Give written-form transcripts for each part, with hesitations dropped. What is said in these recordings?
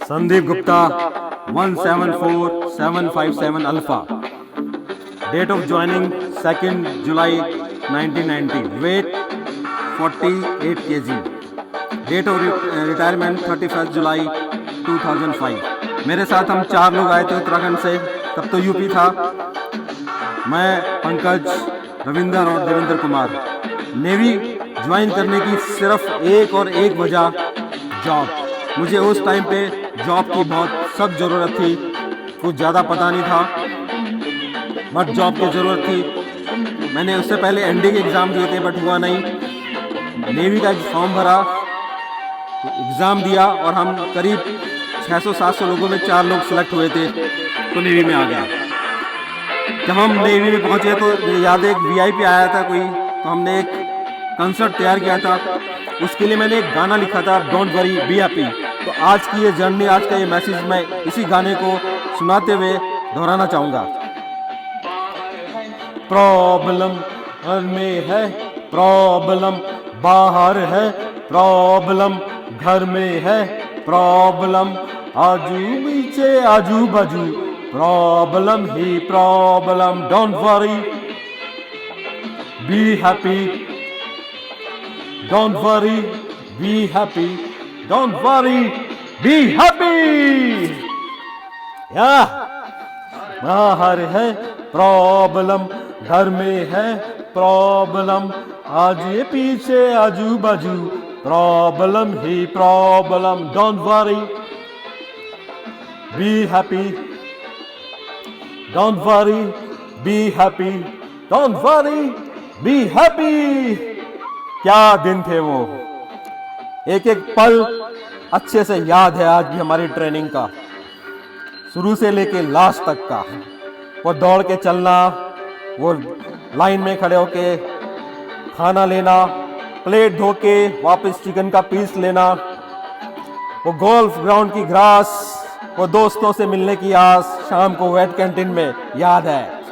Sandeep Gupta 174757 alpha. Date of joining 2nd July 1990. Weight 48 kg. Date of retirement 31st July 2005. मेरे साथ हम 4 लोग आए थे उत्तराखंड से, तब तो यूपी था. मैं, पंकज, रविंदर और देवेंद्र कुमार. नेवी ज्वाइन करने की सिर्फ एक और एक वजह, जॉब. मुझे उस टाइम पे जॉब की बहुत सख्त ज़रूरत थी. कुछ ज़्यादा पता नहीं था बट जॉब की ज़रूरत थी. मैंने उससे पहले एनडी के एग्ज़ाम दिए थे बट हुआ नहीं. नेवी का फॉर्म भरा, एग्ज़ाम दिया और हम करीब 600-700 लोगों में 4 लोग सिलेक्ट हुए थे तो नेवी में आ गया. जब हम नेवी में पहुंचे तो याद है एक वीआईपी आया था कोई, तो हमने एक कंसर्ट तैयार किया था. उसके लिए मैंने एक गाना लिखा था, डोंट वरी बी हैप्पी. तो आज की ये जर्नी, आज का ये मैसेज मैं इसी गाने को सुनाते हुए दोहराना चाहूँगा. प्रॉब्लम घर में है, प्रॉब्लम बाहर है, प्रॉब्लम घर में है, प्रॉब्लम आजू पीछे आजू बाजू, problem he problem. Don't worry be happy, don't worry be happy, don't worry be happy. या बाहर है प्रॉब्लम, घर में है प्रॉब्लम, आगे पीछे आजू बाजू, problem he problem. Don't worry be happy, don't worry be happy, don't worry be happy. क्या दिन थे वो, एक एक पल अच्छे से याद है आज भी हमारी ट्रेनिंग का, शुरू से लेके लास्ट तक का. वो दौड़ के चलना, वो लाइन में खड़े होके खाना लेना, प्लेट धो के वापस चिकन का पीस लेना, वो गोल्फ ग्राउंड की ग्रास, वो दोस्तों से मिलने की आस, शाम को वेट कैंटीन में याद है.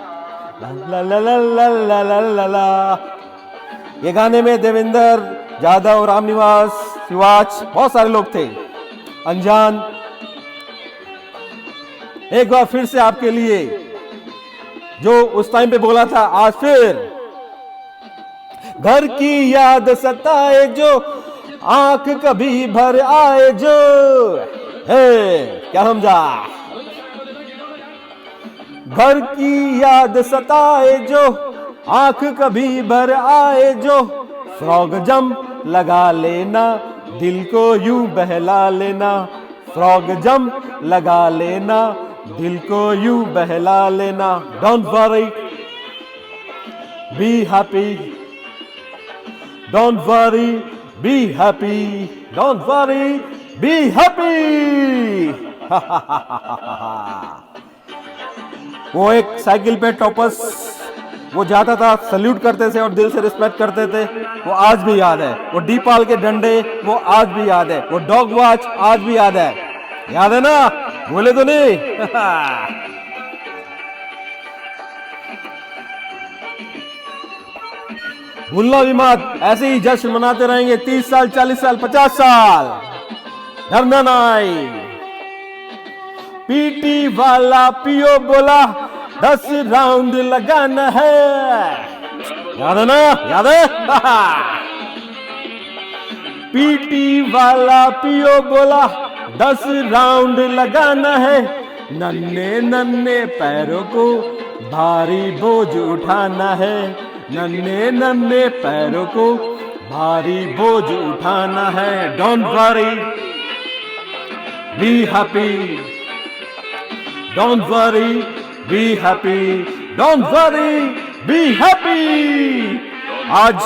ला ला ला ला ला ला ला ला. ये गाने में देवेंद्र यादव, रामनिवास, शिवाज, बहुत सारे लोग थे. अनजान एक बार फिर से आपके लिए जो उस टाइम पे बोला था, आज फिर. घर की याद सताए जो, आंख कभी भर आए जो, है क्या समझा. घर की याद सताए जो, आंख कभी भर आए जो, फ्रॉग जंप लगा लेना, दिल को यूं बहला लेना, फ्रॉग जंप लगा लेना, दिल को यूं बहला लेना. Don't worry be happy, don't worry be happy, don't worry be happy. वो एक साइकिल पे टॉपस वो जाता था, सल्यूट करते थे और दिल से रिस्पेक्ट करते थे, वो आज भी याद है. वो डीपाल के डंडे वो आज भी याद है. वो डॉग वॉच आज भी याद है. याद है ना, बोले तो नहीं. भूलना भी मत, ऐसे ही जश्न मनाते रहेंगे 30 साल, 40 साल, 50 साल. डरना नहीं. पीटी वाला पियो बोला 10 राउंड लगाना है. याद है ना, याद है. पीटी वाला पियो बोला 10 राउंड लगाना है. नन्हे नन्हे पैरों को भारी बोझ उठाना है, नन्हे नन्हे पैरों को भारी बोझ उठाना है. Don't worry be happy, don't worry be happy, don't worry be happy. आज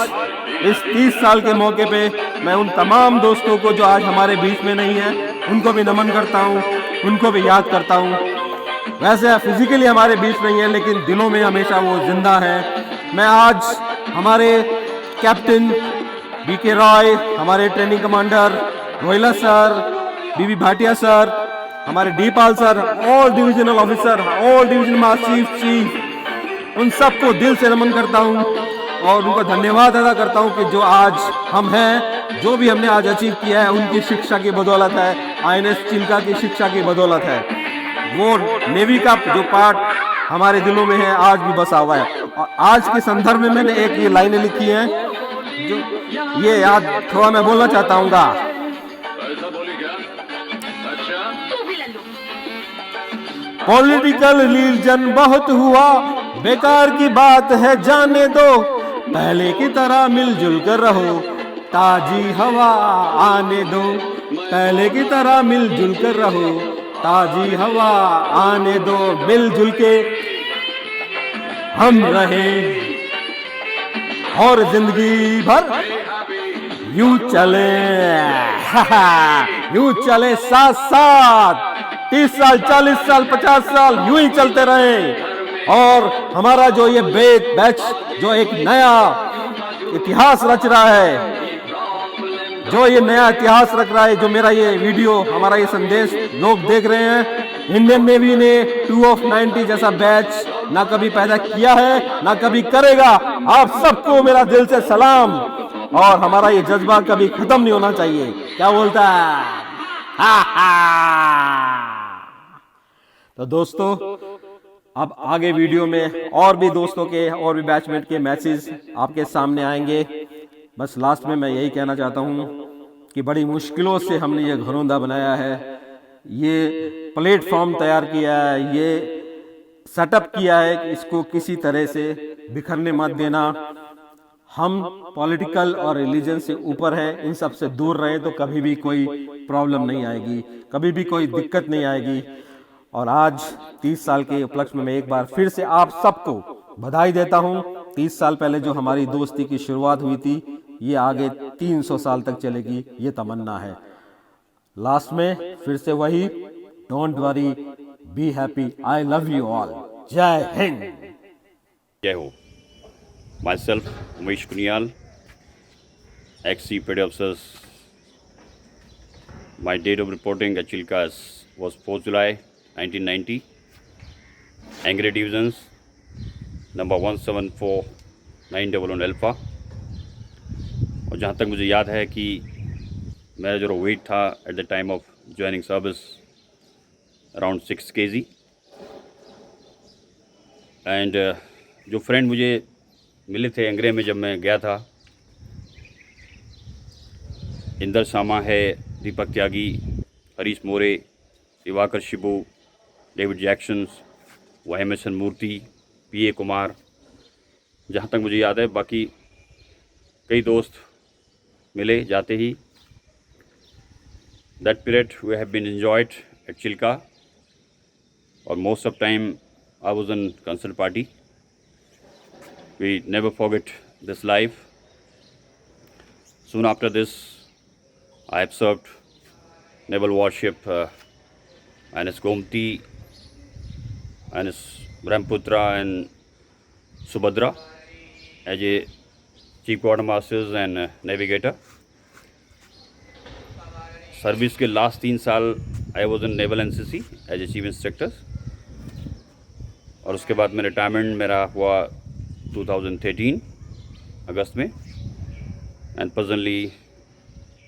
इस 30 साल के मौके पे मैं उन तमाम दोस्तों को जो आज हमारे बीच में नहीं है, उनको भी नमन करता हूँ, उनको भी याद करता हूँ. वैसे फिजिकली हमारे बीच नहीं है लेकिन दिलों में हमेशा वो जिंदा है. मैं आज हमारे कैप्टन बीके रॉय, हमारे training commander Rohila sir, BB Bhatia sir, हमारे Deepal sir, all divisional officer, all division master chief, उन सबको दिल से नमन करता हूँ. और उनका धन्यवाद अदा करता हूं कि जो आज हम हैं, जो भी हमने आज अचीव किया है उनकी शिक्षा की बदौलत है, INS चिल्का की शिक्षा की बदौलत है। वो नेवी का जो पार्ट हमारे दिलों में है आज भी बसा हुआ है। और आज के संदर्भ में मैंने एक ये लाइनें लिखी हैं जो ये याद थोड़ा मैं बोलना चाहता हूँ। पॉलिटिकल रिलीजन बहुत हुआ, बेकार की बात है जाने दो, पहले की तरह मिलजुल कर रहो, ताजी हवा आने दो, पहले की तरह मिलजुल कर रहो, ताजी हवा आने दो, मिलजुल के हम रहे और जिंदगी भर यूं चले, यूं चले साथ साथ 30 साल 40 साल 50 साल यूं ही चलते रहे। और हमारा जो ये बैच जो एक नया इतिहास रच रहा है, जो ये नया इतिहास रख रहा है, जो मेरा ये वीडियो हमारा ये संदेश लोग देख रहे हैं, इंडियन नेवी ने 2 of 90 जैसा बैच ना कभी पैदा किया है ना कभी करेगा। आप सबको मेरा दिल से सलाम। और हमारा ये जज्बा कभी खत्म नहीं होना चाहिए। क्या बोलता है? तो दोस्तों, अब आगे वीडियो में और भी दोस्तों के और भी बैचमेट के मैसेज आपके सामने आएंगे। बस लास्ट में मैं यही कहना चाहता हूँ कि बड़ी मुश्किलों से हमने ये घरौंदा बनाया है, ये प्लेटफॉर्म तैयार किया है, ये सेटअप किया है कि इसको किसी तरह से बिखरने मत देना। हम पॉलिटिकल और रिलीजन से ऊपर हैं, इन सब से दूर रहें तो कभी भी कोई प्रॉब्लम नहीं आएगी, कभी भी कोई दिक्कत नहीं आएगी। और आज 30 साल के उपलक्ष्य में मैं एक बार फिर से आप सबको बधाई देता हूं। 30 साल पहले जो हमारी दोस्ती की शुरुआत हुई थी, ये आगे 300 साल तक चलेगी, ये तमन्ना है। लास्ट में फिर से वही, don't worry, be happy, I love you all, जय हिंद, जय हो। Myself, Umesh Kunyal, ex-Chief Petty Officers. My date of reporting at Chilka was 4th July 1990. Angry Divisions, number 174-911 Alpha. और जहाँ तक मुझे याद है कि मेरा जो वेट था at the time of joining service around 6 kg. And जो फ्रेंड मुझे मिले थे एंग्रे में जब मैं गया था, इंदर सामा है, Deepak Tyagi, Harish More, Diwakar Shibu, David Jackson, YMSN Murthy, PA Kumar, जहाँ तक मुझे याद है। बाकी कई दोस्त मिले जाते ही। That period we have been enjoyed at Chilka, और most of time I was in concert party. We never forget this life. Soon after this, I have served naval warship INS Gomti, INS Brahmaputra and Subhadra as a chief quartermaster and navigator. Service के last 3 साल I was in naval NCC as a chief instructor, और उसके बाद में retirement मेरा हुआ 2013 अगस्त में. And presently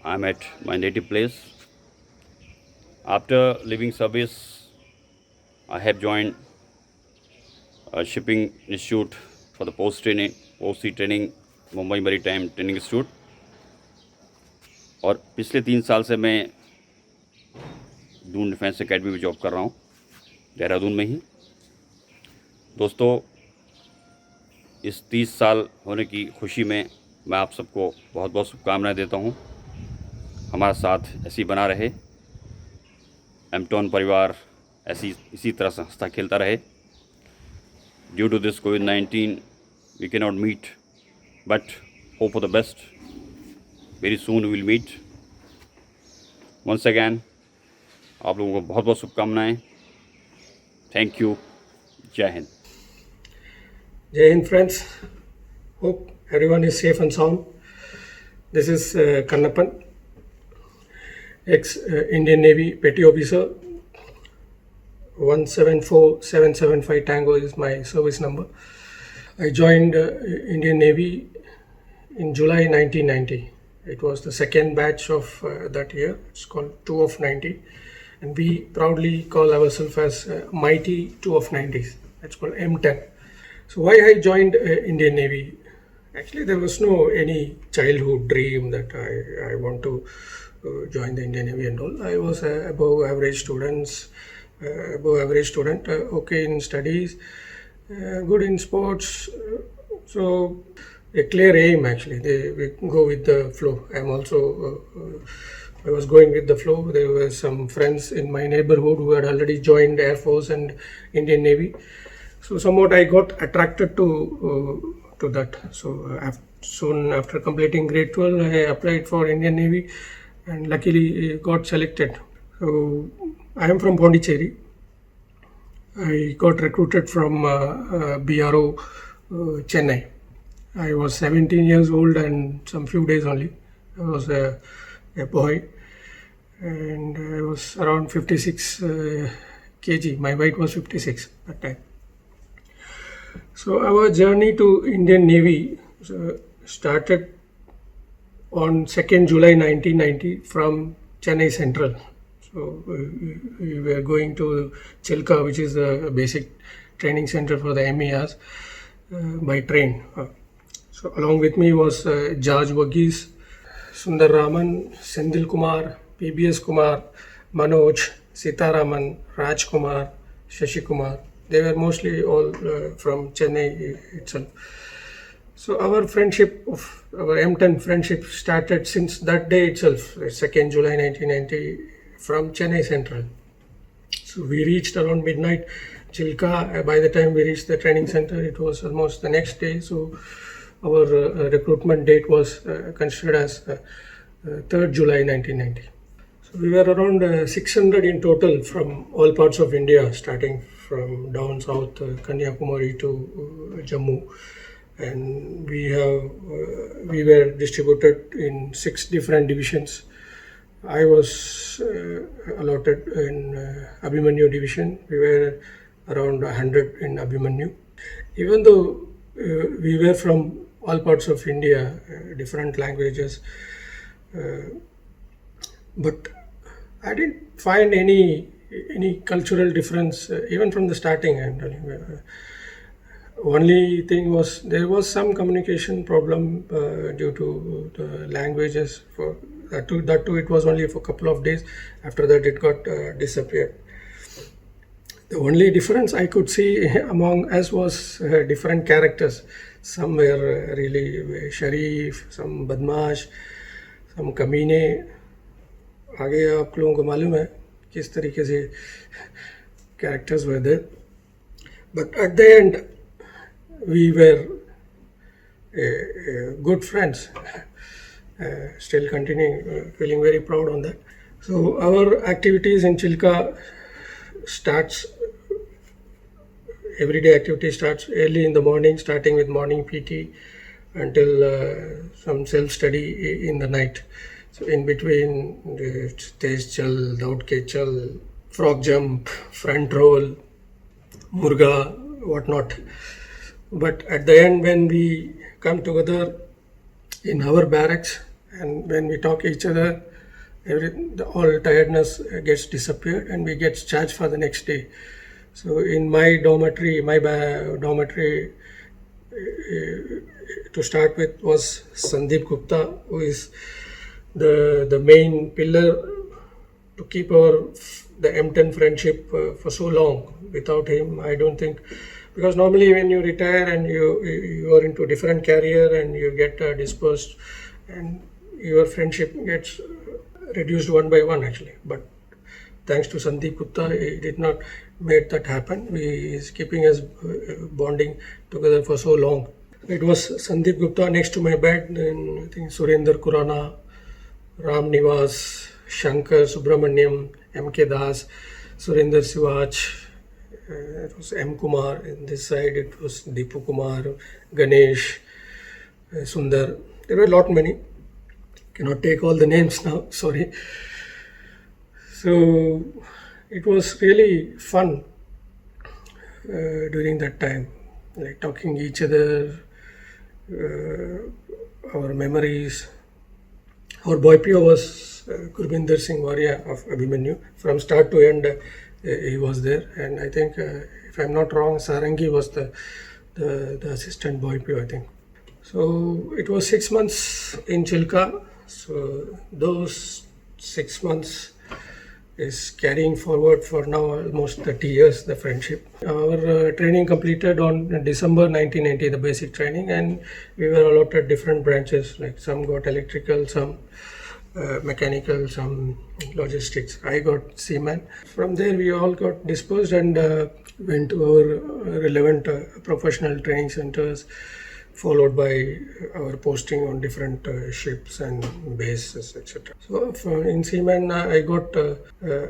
I am at my native place. After leaving service I have joined shipping institute for the post sea training, Mumbai maritime training institute. और पिछले 3 साल से मैं दून डिफेंस एकेडमी में जॉब कर रहा हूँ, देहरादून में ही. दोस्तों, इस 30 साल होने की खुशी में मैं आप सबको बहुत बहुत शुभकामनाएं देता हूं. हमारा साथ ऐसी बना रहे, एमटॉन परिवार ऐसी इसी तरह से हंसता खेलता रहे. Due to this COVID-19 we can not meet, but hope for the best. Very soon we will meet. Once again आप लोगों को बहुत बहुत शुभकामनाएं. Thank you. जय Hind. Jai Hind, friends. Hope everyone is safe and sound. This is Kannappan, ex-Indian Navy Petty Officer. 174775 Tango is my service number. I joined Indian Navy in July 1990. It was the second batch of that year. It's called 2 of 90. And we proudly call ourselves as Mighty 2 of 90s. It's called M10. So why I joined Indian Navy? Actually, there was no any childhood dream that I want to join the Indian Navy and all. I was above average student, okay in studies, good in sports. So a clear aim actually. We go with the flow. I'm also I was going with the flow. There were some friends in my neighborhood who had already joined Air Force and Indian Navy. So somewhat I got attracted to that. So soon after completing grade 12, I applied for Indian Navy and luckily got selected. So I am from Pondicherry. I got recruited from BRO Chennai. I was 17 years old and some few days only. I was a boy and I was around 56 kg. My weight was 56 at that time. So our journey to Indian Navy started on 2nd July 1990 from Chennai Central. So we were going to Chilka, which is the basic training center for the MERs, by train. So along with me was George Varghese, Sundar Raman, Sendil Kumar, PBS Kumar, Manoj, Sitaraman, Raj Kumar, Shashi Kumar. They were mostly all from Chennai itself. So our friendship, our M10 friendship started since that day itself, 2nd July 1990, from Chennai Central. So we reached around midnight Chilka. By the time we reached the training center, it was almost the next day. So our recruitment date was considered as 3rd July 1990. So we were around 600 in total from all parts of India, starting from down south, Kanyakumari to Jammu. And we were distributed in 6 different divisions. I was allotted in Abhimanyu division. We were around 100 in Abhimanyu. Even though we were from all parts of India, different languages, but I didn't find any cultural difference even from the starting. I'm telling you. Only thing was there was some communication problem due to the languages. For that too, it was only for a couple of days. After that, it got disappeared. The only difference I could see among us was different characters. Some were really Sharif, some Badmash, some Kamine. आगे आप लोगों को मालूम है किस तरीके से characters were there. But at the end, we were good friends, still continuing, feeling very proud on that. So our activities in Chilka starts, everyday activity starts early in the morning, starting with morning PT until some self-study in the night. So in between, Tej Chal, Daud Ke Chal, frog jump, front roll, murga, whatnot. But at the end, when we come together in our barracks and when we talk each other, all tiredness gets disappeared and we get charged for the next day. So in my dormitory, to start with was Sandeep Gupta, who is the main pillar to keep the M10 friendship for so long. Without him, I don't think, because normally when you retire and you are into different career and you get dispersed and your friendship gets reduced one by one actually. But thanks to Sandeep Gupta, he did not make that happen. He is keeping us bonding together for so long. It was Sandeep Gupta next to my bed, then I think Surinder Kurana, Ram Nivas, Shankar Subramaniam, M.K. Das, Surinder Sivach, it was M. Kumar. In this side it was Deepu Kumar, Ganesh, Sundar. There were a lot many. Cannot take all the names now, sorry. So it was really fun during that time. like talking each other, our memories. Our boy PO was Gurbinder Singh Waria of Abhimanyu. From start to end, he was there. And I think, if I'm not wrong, Sarangi was the assistant boy PO, I think. So it was 6 months in Chilka. So those 6 months is carrying forward for now almost 30 years, the friendship. Our training completed on December 1990, the basic training, and we were allotted different branches, like some got electrical, some mechanical, some logistics. I got seaman. From there we all got dispersed and went to our relevant professional training centers, followed by our posting on different ships and bases, etc. So in Seaman, I got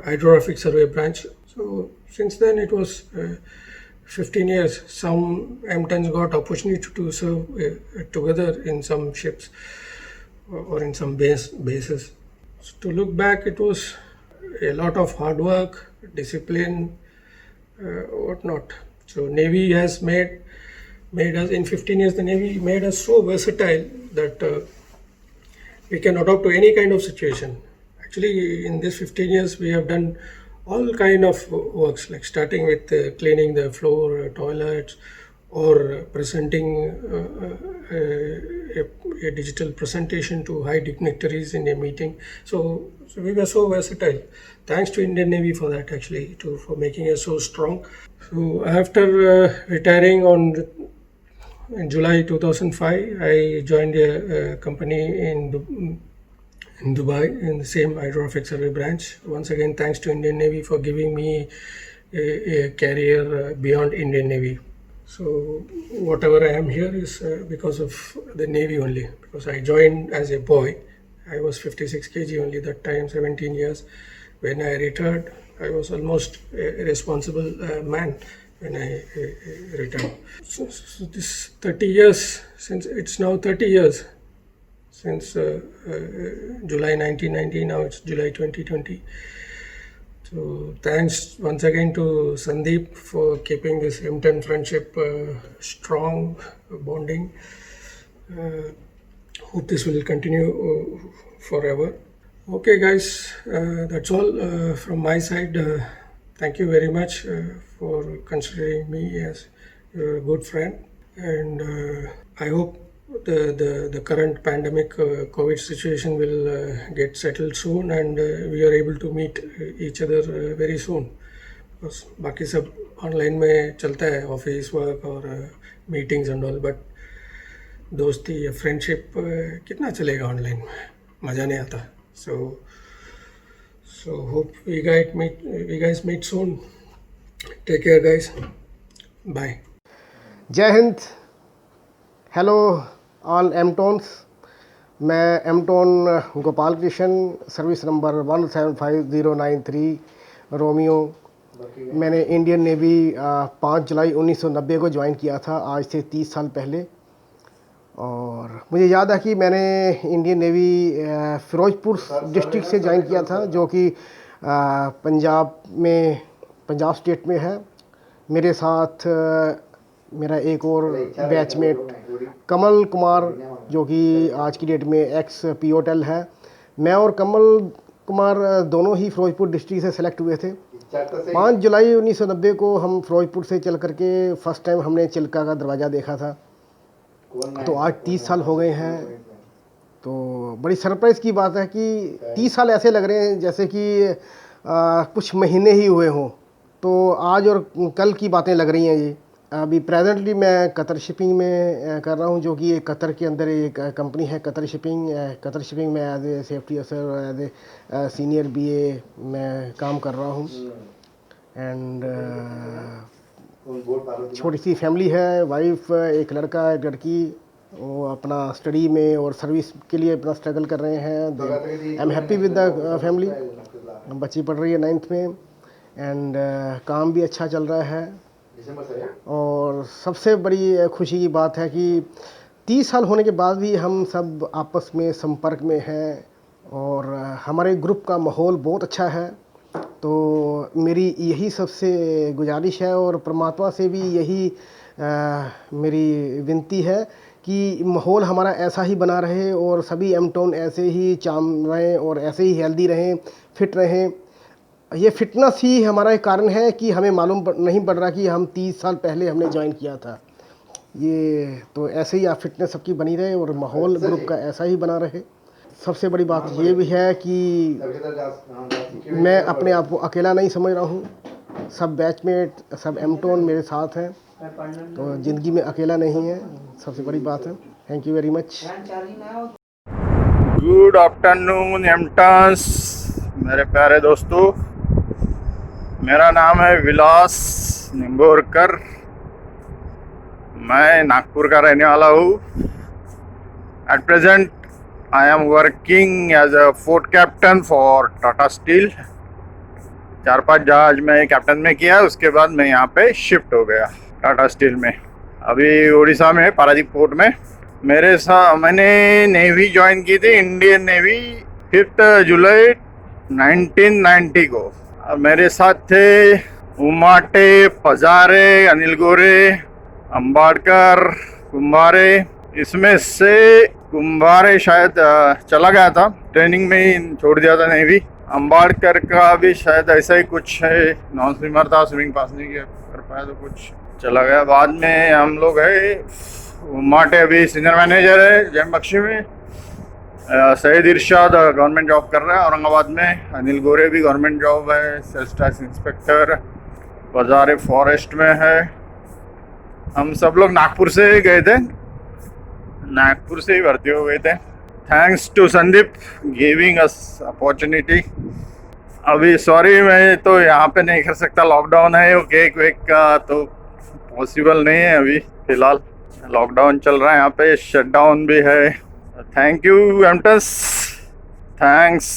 hydrographic survey branch. So since then it was 15 years. Some M10s got opportunity to serve together in some ships or in some bases. So to look back, it was a lot of hard work, discipline, whatnot. So Navy has made us, in 15 years, the Navy made us so versatile that we can adapt to any kind of situation. Actually, in this 15 years, we have done all kind of works, like starting with cleaning the floor, toilets, or presenting a digital presentation to high dignitaries in a meeting. So we were so versatile. Thanks to Indian Navy for that, actually, for making us so strong. So after retiring in July 2005, I joined a company in Dubai in the same hydrographic survey branch. Once again, thanks to Indian Navy for giving me a career beyond Indian Navy. So whatever I am here is because of the Navy only. Because I joined as a boy. I was 56 kg only that time, 17 years. When I retired, I was almost a responsible man when I retired. So this 30 years, since it's now 30 years since July 1990, now it's July 2020. So thanks once again to Sandeep for keeping this M10 friendship strong, bonding. Hope this will continue forever. Okay guys, that's all from my side. Thank you very much for considering me as your good friend, and I hope the current pandemic COVID situation will get settled soon, and we are able to meet each other very soon. बस बाकी सब online में चलता है, office work और meetings and all, but दोस्ती या friendship कितना चलेगा ऑनलाइन में, मज़ा नहीं आता. So hope we guys meet soon. Take care guys. Bye. जय हिंद. हेलो ऑल एमटोन्स. मैं एमटोन Gopal Krishna, service number 175093 Romeo. मैंने इंडियन नेवी 5 जुलाई 1990 को ज्वाइन किया था, आज से 30 साल पहले. और मुझे याद है कि मैंने इंडियन नेवी फ़िरोज़पुर डिस्ट्रिक्ट से ज्वाइन किया था, जो कि पंजाब स्टेट में है. मेरे साथ मेरा एक और बैचमेट कमल कुमार, जो कि आज की डेट में एक्स POTEL है. मैं और कमल कुमार दोनों ही फ़िरोज़पुर डिस्ट्रिक्ट से सेलेक्ट हुए थे. 5 जुलाई 1990 को हम फ़िरोज़पुर से चल करके फ़र्स्ट टाइम हमने चिल्का का दरवाज़ा देखा था. तो आज 30 साल हो गए हैं. तो बड़ी सरप्राइज़ की बात है कि 30 साल ऐसे लग रहे हैं जैसे कि कुछ महीने ही हुए हों. तो आज और कल की बातें लग रही हैं ये. अभी प्रेजेंटली मैं कतर शिपिंग में कर रहा हूँ, जो कि कतर के अंदर एक कंपनी है कतर शिपिंग में एज ए सेफ्टी अफसर, एज ए सीनियर BA मैं काम कर रहा हूँ. एंड छोटी सी फैमिली है, वाइफ, एक लड़का एक लड़की. वो अपना स्टडी में और सर्विस के लिए अपना स्ट्रगल कर रहे हैं. I am happy with the family. बच्ची पढ़ रही है 9th में, एंड काम भी अच्छा चल रहा है. और सबसे बड़ी खुशी की बात है कि 30 साल होने के बाद भी हम सब आपस में संपर्क में हैं, और हमारे ग्रुप का माहौल बहुत अच्छा है. तो मेरी यही सबसे गुजारिश है, और परमात्मा से भी यही मेरी विनती है कि माहौल हमारा ऐसा ही बना रहे और सभी एमटोन ऐसे ही चाम रहें और ऐसे ही हेल्दी रहें, फिट रहें। ये फिटनेस ही हमारा एक कारण है कि हमें मालूम नहीं पड़ रहा कि हम 30 साल पहले हमने ज्वाइन किया था। ये तो ऐसे ही आप फिटनेस सबकी बनी रहे और माहौल ग्रुप का ऐसा ही बना रहे। सबसे बड़ी बात ये भी है कि मैं अपने आप को अकेला नहीं समझ रहा हूँ, सब बैचमेट, सब एमटोन मेरे साथ हैं, तो ज़िंदगी में अकेला नहीं है, सबसे बड़ी बात है। Thank you very much. Good afternoon एमटॉन्स, मेरे प्यारे दोस्तों। मेरा नाम है विलास निंबोरकर, मैं नागपुर का रहने वाला हूँ। At present I am working as a port captain for Tata steel. 4-5 जहाज में कैप्टन में किया, उसके बाद मैं यहाँ पे शिफ्ट हो गया टाटा स्टील में। अभी उड़ीसा में पारादीप पोर्ट में मैंने नेवी ज्वाइन की थी, इंडियन नेवी 5 जुलाई 1990 को। और मेरे साथ थे उमाटे, पजारे, अनिल गोरे, अंबाड़कर, कुंभारे। इसमें से कुंभारे शायद चला गया था, ट्रेनिंग में ही छोड़ दिया था नेवी। अंबाड़कर का भी शायद ऐसा ही कुछ है, नॉन स्विमर था, स्विमिंग पास नहीं कर पाया तो कुछ चला गया। बाद में हम लोग है, उमाटे अभी सीनियर मैनेजर है जैम बख्शी में। सईद इरशाद गवर्नमेंट जॉब कर रहा है औरंगाबाद में। अनिल गोरे भी गवर्नमेंट जॉब है, सेल्स टैक्स इंस्पेक्टर। पजारे फॉरेस्ट में है। हम सब लोग नागपुर से गए थे, नागपुर से ही भर्ती हो गए थे। Thanks to Sandeep giving us opportunity. अभी सॉरी मैं तो यहाँ पे नहीं कर सकता, लॉकडाउन है, वो केक वेक का तो पॉसिबल नहीं है अभी फ़िलहाल। लॉकडाउन चल रहा है यहाँ पे, शटडाउन भी है। थैंक यू एमटस, थैंक्स,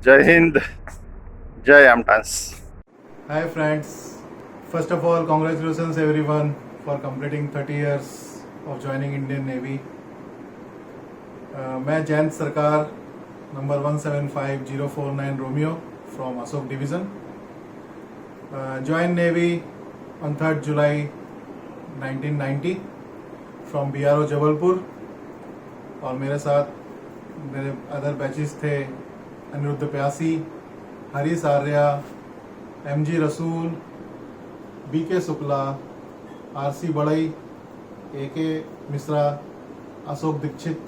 जय हिंद, जय एमटस। Hi friends, first of all congratulations everyone for completing 30 years of joining Indian Navy. मैं जयंत सरकार, number 175049 Romeo from Asok Division. Joined Navy on 3rd July 1990 from BRO Jabalpur. और मेरे साथ मेरे अदर बैचेस थे अनिरुद्ध प्यासी, हरीश आर्या, MG रसूल, BK शुक्ला, RC बड़ई, AK मिश्रा, अशोक दीक्षित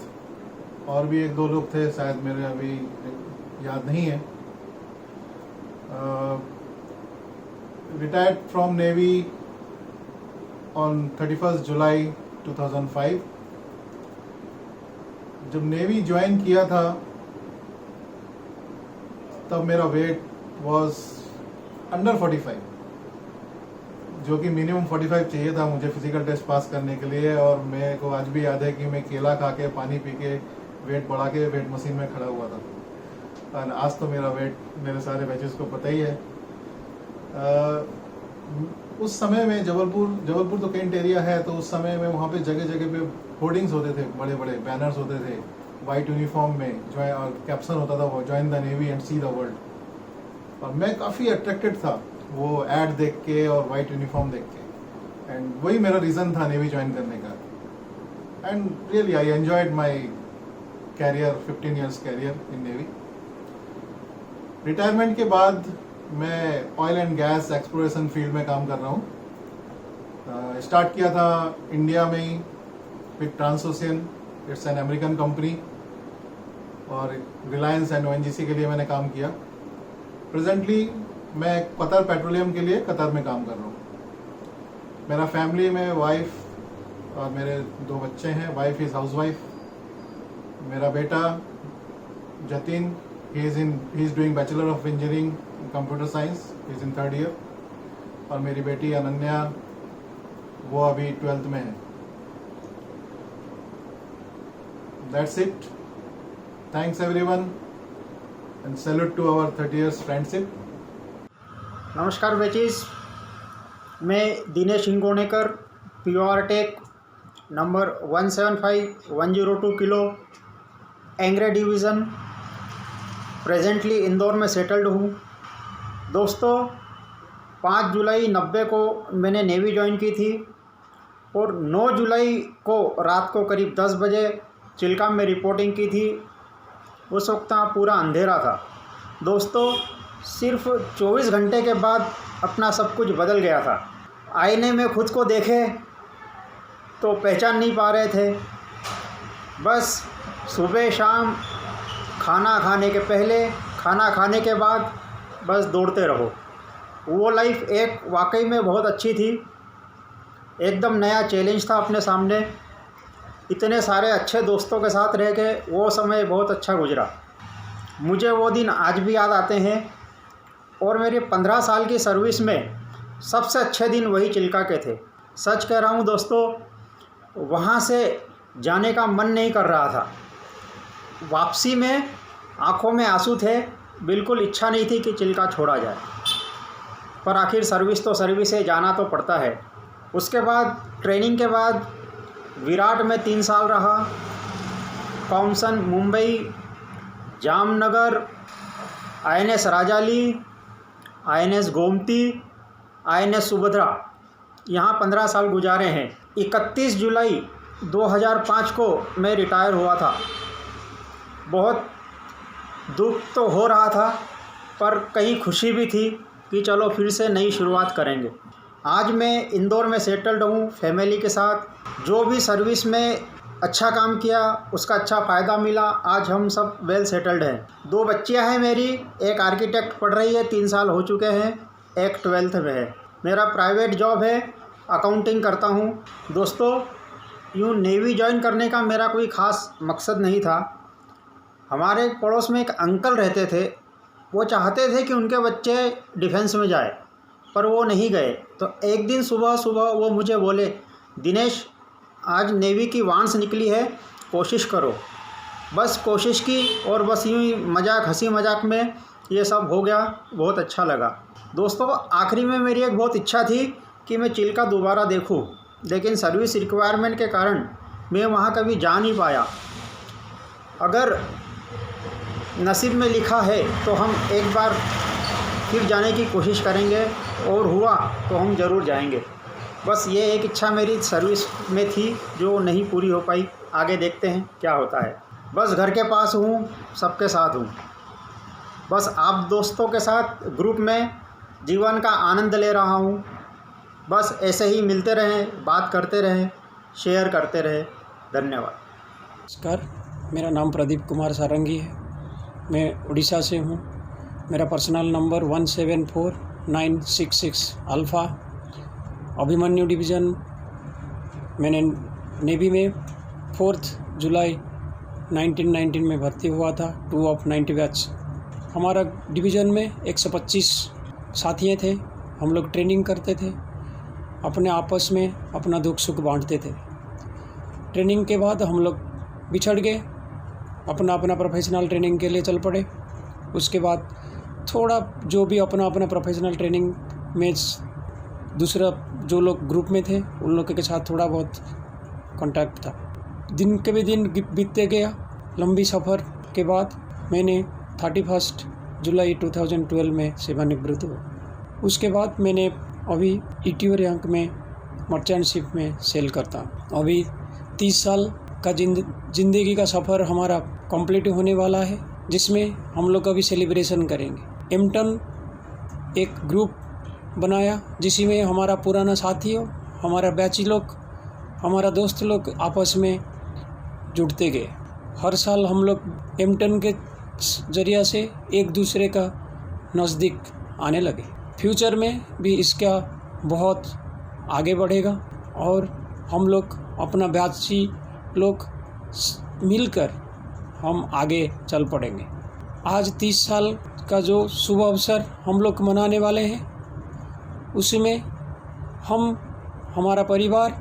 और भी 1-2 लोग थे, शायद मेरे अभी याद नहीं है। Retired from navy on 31st जुलाई 2005। जब नेवी ज्वाइन किया था तब मेरा वेट वाज अंडर 45, जो कि मिनिमम 45 चाहिए था मुझे फिजिकल टेस्ट पास करने के लिए। और मेरे को आज भी याद है कि मैं केला खा के, पानी पी के, वेट बढ़ा के वेट मशीन में खड़ा हुआ था। और आज तो मेरा वेट मेरे सारे बैचेस को पता ही है। उस समय में जबलपुर तो कैंट एरिया है, तो उस समय में वहाँ पे जगह जगह पे होर्डिंग्स होते थे, बड़े बड़े बैनर्स होते थे वाइट यूनिफॉर्म में, और कैप्शन होता था वो join the navy and see the world. और मैं काफ़ी अट्रैक्टेड था वो ऐड देख के और वाइट यूनिफॉर्म देख के, एंड वही मेरा रीज़न था नेवी ज्वाइन करने का। And really I enjoyed my career, 15 years career in navy. Retirement के बाद मैं oil and gas exploration field में काम कर रहा हूँ। स्टार्ट किया था इंडिया में ही with Transocean, it's an American company, और रिलायंस एंड ONGC के लिए मैंने काम किया। प्रेजेंटली मैं कतर पेट्रोलियम के लिए कतर में काम कर रहा हूँ। मेरा फैमिली में वाइफ और मेरे 2 बच्चे हैं। Wife is housewife. मेरा बेटा Jatin, he is doing Bachelor of Engineering in Computer Science, he is in 3rd year। और मेरी बेटी अनन्या, वो अभी 12th में है। That's it. Thanks everyone and salute to our 30 years friendship. नमस्कार बेचीज, मैं Dinesh Ingonekar, POR tech number 175102 kilo, Angre division, presently Indore में सेटल्ड हूँ। दोस्तों, 5 जुलाई 90 को मैंने नेवी ज्वाइन की थी और 9 जुलाई को रात को करीब 10 बजे चिल्का में रिपोर्टिंग की थी। उस वक्त पूरा अंधेरा था। दोस्तों, सिर्फ 24 घंटे के बाद अपना सब कुछ बदल गया था। आईने में खुद को देखे तो पहचान नहीं पा रहे थे। बस सुबह शाम खाना खाने के पहले, खाना खाने के बाद बस दौड़ते रहो। वो लाइफ एक वाकई में बहुत अच्छी थी। एकदम नया चैलेंज था अपने सामने। इतने सारे अच्छे दोस्तों के साथ रह के वो समय बहुत अच्छा गुजरा। मुझे वो दिन आज भी याद आते हैं। और मेरे 15 साल की सर्विस में सबसे अच्छे दिन वही चिल्का के थे। सच कह रहा हूँ दोस्तों, वहाँ से जाने का मन नहीं कर रहा था। वापसी में आँखों में आंसू थे। बिल्कुल इच्छा नहीं थी कि चिल्का छोड़ा जाए, पर आखिर सर्विस तो सर्विस है, जाना तो पड़ता है। उसके बाद ट्रेनिंग के बाद विराट में 3 साल रहा। कॉम्सन Mumbai, Jamnagar, INS Rajali, INS Gomti, INS Subhadra, यहाँ 15 साल गुजारे हैं। 31 जुलाई 2005 को मैं रिटायर हुआ था। बहुत दुख तो हो रहा था, पर कहीं खुशी भी थी कि चलो फिर से नई शुरुआत करेंगे। आज मैं इंदौर में सेटल्ड हूँ फैमिली के साथ। जो भी सर्विस में अच्छा काम किया उसका अच्छा फ़ायदा मिला। आज हम सब वेल सेटल्ड हैं। 2 बच्चियाँ हैं मेरी। एक आर्किटेक्ट पढ़ रही है, 3 साल हो चुके हैं। एक 12th में है। मेरा प्राइवेट जॉब है, अकाउंटिंग करता हूँ। दोस्तों, यूँ नेवी ज्वाइन करने का मेरा कोई ख़ास मकसद नहीं था। हमारे पड़ोस में एक अंकल रहते थे। वो चाहते थे कि उनके बच्चे डिफेंस में जाए, पर वो नहीं गए। तो एक दिन सुबह सुबह वो मुझे बोले, दिनेश, आज नेवी की वांस निकली है, कोशिश करो। बस कोशिश की और बस यूँ ही मजाक, हंसी मजाक में ये सब हो गया। बहुत अच्छा लगा। दोस्तों, आखिरी में मेरी एक बहुत इच्छा थी कि मैं चिल्का दोबारा देखूं, लेकिन सर्विस रिक्वायरमेंट के कारण मैं वहाँ कभी जा नहीं पाया। अगर नसीब में लिखा है तो हम एक बार फिर जाने की कोशिश करेंगे, और हुआ तो हम ज़रूर जाएंगे। बस ये एक इच्छा मेरी सर्विस में थी जो नहीं पूरी हो पाई। आगे देखते हैं क्या होता है। बस घर के पास हूँ, सबके साथ हूँ। बस आप दोस्तों के साथ ग्रुप में जीवन का आनंद ले रहा हूँ। बस ऐसे ही मिलते रहें, बात करते रहें, शेयर करते रहें। धन्यवाद। नमस्कार, मेरा नाम प्रदीप कुमार सारंगी है। मैं उड़ीसा से हूँ। मेरा personal number 174966 alpha. Abhimanyu division. मैंने नेवी में 4 जुलाई 1919 में भर्ती हुआ था, 2 ऑफ 90 बैच। हमारा डिवीज़न में 125 साथी थे। हम लोग ट्रेनिंग करते थे, अपने आपस में अपना दुख सुख बांटते थे। ट्रेनिंग के बाद हम लोग बिछड़ गए, अपना अपना प्रोफेशनल ट्रेनिंग के लिए चल पड़े। उसके बाद थोड़ा जो भी अपना अपना प्रोफेशनल ट्रेनिंग में दूसरा जो लोग ग्रुप में थे उन लोगों के साथ थोड़ा बहुत कांटेक्ट था। दिन के भी दिन बीतते गया। लंबी सफ़र के बाद मैंने 31 जुलाई 2012 में सेवानिवृत्त हुआ। उसके बाद मैंने अभी ETO रैंक में मर्चेंट शिप में सेल करता। अभी 30 साल का ज़िंदगी का सफ़र हमारा कंप्लीट होने वाला है, जिसमें हम लोग अभी सेलिब्रेशन करेंगे। एमटन एक ग्रुप बनाया जिसमें हमारा पुराना साथी हो, हमारा बैची लोग, हमारा दोस्त लोग आपस में जुड़ते गए। हर साल हम लोग एमटन के ज़रिया से एक दूसरे का नज़दीक आने लगे। फ्यूचर में भी इसका बहुत आगे बढ़ेगा और हम लोग अपना बैची लोग मिलकर हम आगे चल पड़ेंगे। आज 30 साल का जो शुभ अवसर हम लोग मनाने वाले हैं, उसमें हम हमारा परिवार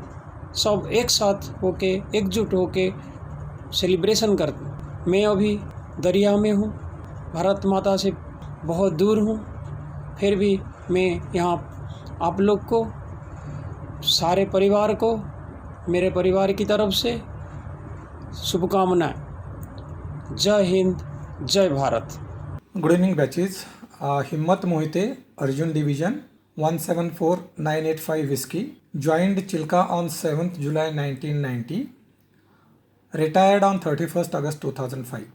सब एक साथ होके, एकजुट होके सेलिब्रेशन करते। मैं अभी दरिया में हूँ, भारत माता से बहुत दूर हूँ, फिर भी मैं यहाँ आप लोग को, सारे परिवार को, मेरे परिवार की तरफ से शुभकामनाएं। जय हिंद, जय Bharat. Good evening batches. Himmat Mohite, Arjun division, 174985 whiskey. Joined Chilka on 7th July 1990. Retired on 31st August 2005.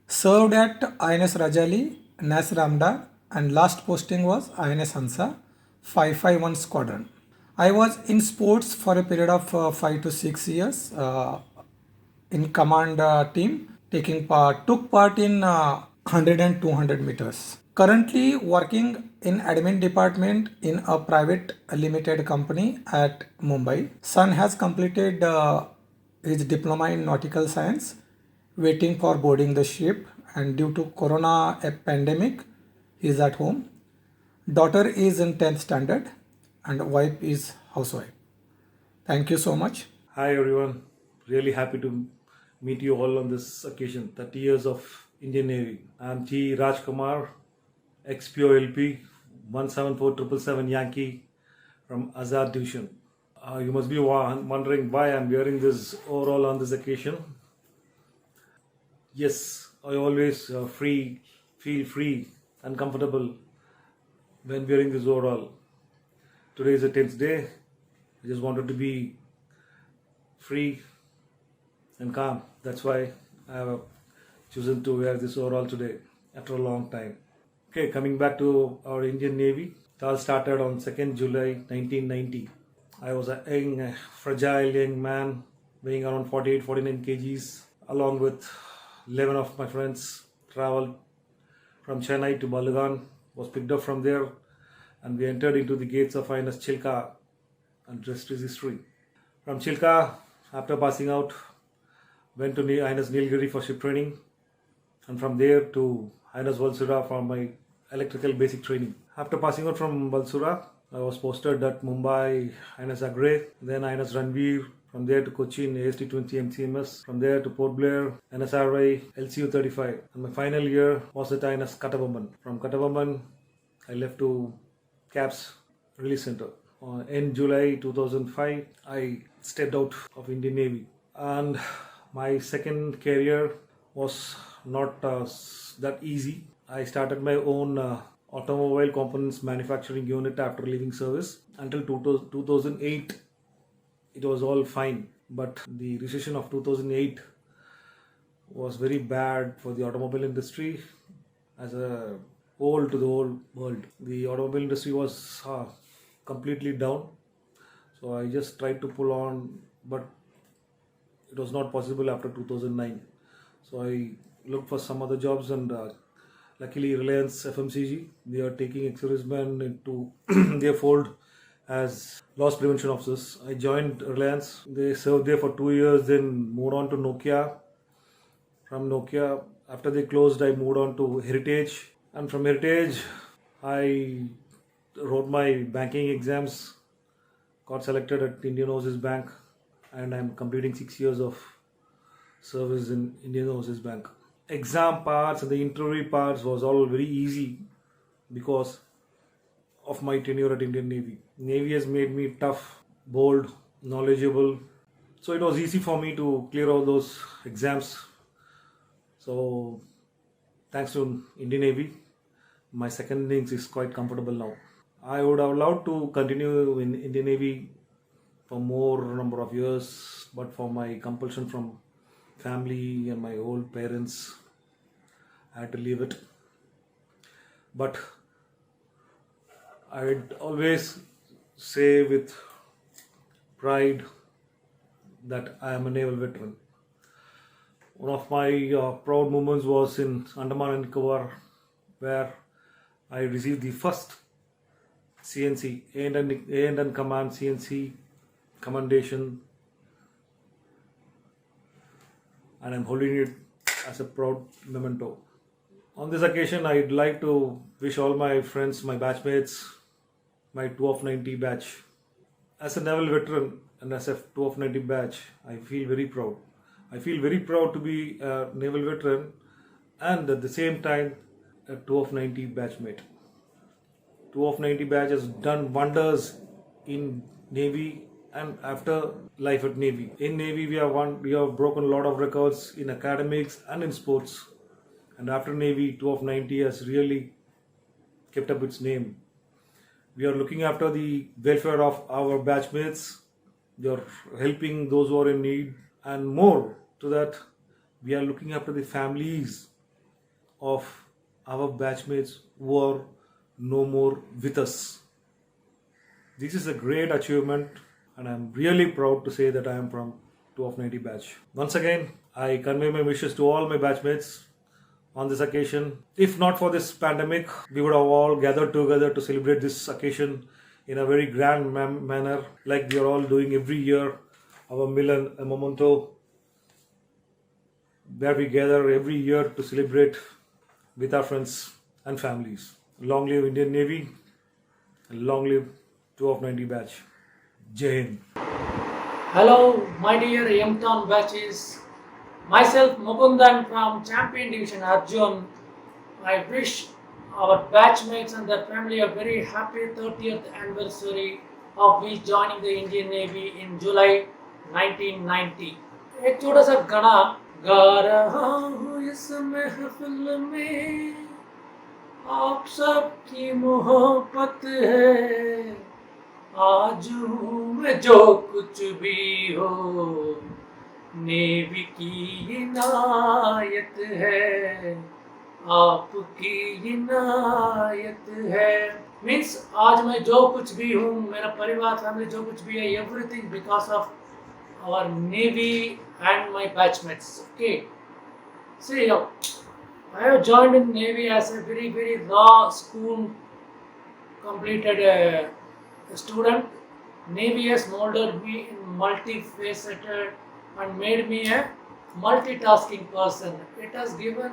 Served at INS Rajali, NAS Ramda, and last posting was INS Hansa, 551 Squadron. I was in sports for a period of 5 to 6 years in command team, took part in 100 and 200 meters. Currently working in admin department in a private limited company at Mumbai. Son has completed his diploma in nautical science, waiting for boarding the ship, and due to corona pandemic he is at home. Daughter is in 10th standard and wife is housewife. Thank you so much. Hi everyone, really happy to meet you all on this occasion, 30 years of Indian Navy. I'm T. Rajkumar, ex-POLP, 174777 Yankee from Azad Division. You must be wondering why I'm wearing this overall on this occasion. Yes, I always feel free and comfortable when wearing this overall. Today is a tense day. I just wanted to be free and calm. That's why I have chosen to wear this overall today after a long time. Okay, coming back to our Indian Navy. It all started on 2nd July 1990. I was a young, fragile young man weighing around 48-49 kgs. Along with 11 of my friends, traveled from Chennai to Balagan, was picked up from there, and we entered into the gates of INS Chilka, and rest is history. From Chilka, after passing out, went to INS Nilgiri for ship training, and from there to INS Valsura for my electrical basic training. After passing out from Valsura, I was posted at Mumbai, INS Agre, then INS Ranveer, from there to Cochin, AST-20 MCMS, from there to Port Blair, NSRI, LCU-35, and my final year was at INS Kattabomman. From Kattabomman, I left to CAPS Release Center. In July 2005, I stepped out of Indian Navy, and my second career was not that easy. I started my own automobile components manufacturing unit after leaving service. Until 2008, it was all fine, but the recession of 2008 was very bad for the automobile industry as a whole to the whole world. The automobile industry was completely down, so I just tried to pull on, but it was not possible after 2009. So I looked for some other jobs, and luckily Reliance FMCG, they are taking ex-servicemen into their fold as loss prevention officers. I joined Reliance. They served there for 2 years, then moved on to Nokia. From Nokia, after they closed, I moved on to Heritage, and from Heritage I wrote my banking exams, got selected at Indian Overseas Bank, and I'm completing 6 years of service in Indian Overseas Bank. Exam parts and the interview parts was all very easy because of my tenure at Indian Navy. Navy has made me tough, bold, knowledgeable. So it was easy for me to clear all those exams. So thanks to Indian Navy, my second innings is quite comfortable now. I would have loved to continue in Indian Navy for more number of years, but for my compulsion from family and my old parents, I had to leave it. But I would always say with pride that I am a naval veteran. One of my proud moments was in Andaman and Nicobar, where I received the first CNC, A&N Command CNC commendation, and I'm holding it as a proud memento. On this occasion, I'd like to wish all my friends, my batchmates, my 2 of 90 batch. As a naval veteran and as a 2 of 90 batch, I feel very proud. I feel very proud to be a naval veteran and at the same time a 2 of 90 batchmate. 2 of 90 batch has done wonders in Navy and after life at Navy. In Navy, we have broken a lot of records in academics and in sports. And after Navy, 2 of 90 has really kept up its name. We are looking after the welfare of our batchmates. We are helping those who are in need, and more to that, we are looking after the families of our batchmates who are no more with us. This is a great achievement, and I'm really proud to say that I am from 2 of 90 batch. Once again, I convey my wishes to all my batchmates on this occasion. If not for this pandemic, we would have all gathered together to celebrate this occasion in a very grand manner, like we are all doing every year, our Milan, a memento, where we gather every year to celebrate with our friends and families. Long live Indian Navy, and long live 2 of 90 batch. Jai Hind. Hello, my dear M-Town batches. Myself, Mukundan from Champion Division Arjun. I wish our batchmates and their family a very happy 30th anniversary of me joining the Indian Navy in July 1990. एक छोटा सा गाना गा रहा हूँ इस महफिल में, आप सबकी मोहब्बत है, आज हूँ मैं जो कुछ भी हो, नेवी की इनायत है, आपकी इनायत है. मीन्स आज मैं जो कुछ भी हूँ, मेरा परिवार फैमिली जो कुछ भी है, everything because of our Navy and my batchmates. Okay. See, I have joined in Navy as a very raw school completed student. Navy has molded me in multifaceted and made me a multitasking person. It has given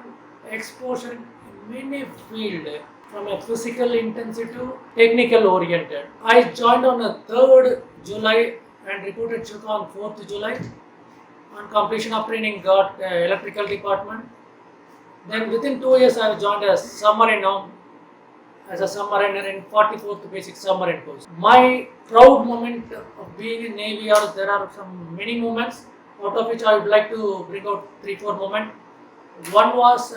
exposure in many fields, from a physical intensity to technical oriented. I joined on a 3rd July and reported Chilka on 4th July. On completion of training, got electrical department. Then within 2 years, I joined as submarine now, as a submariner in 44th basic submarine course. My proud moment of being in Navy, there are some many moments, out of which I would like to bring out 3-4 moments. One was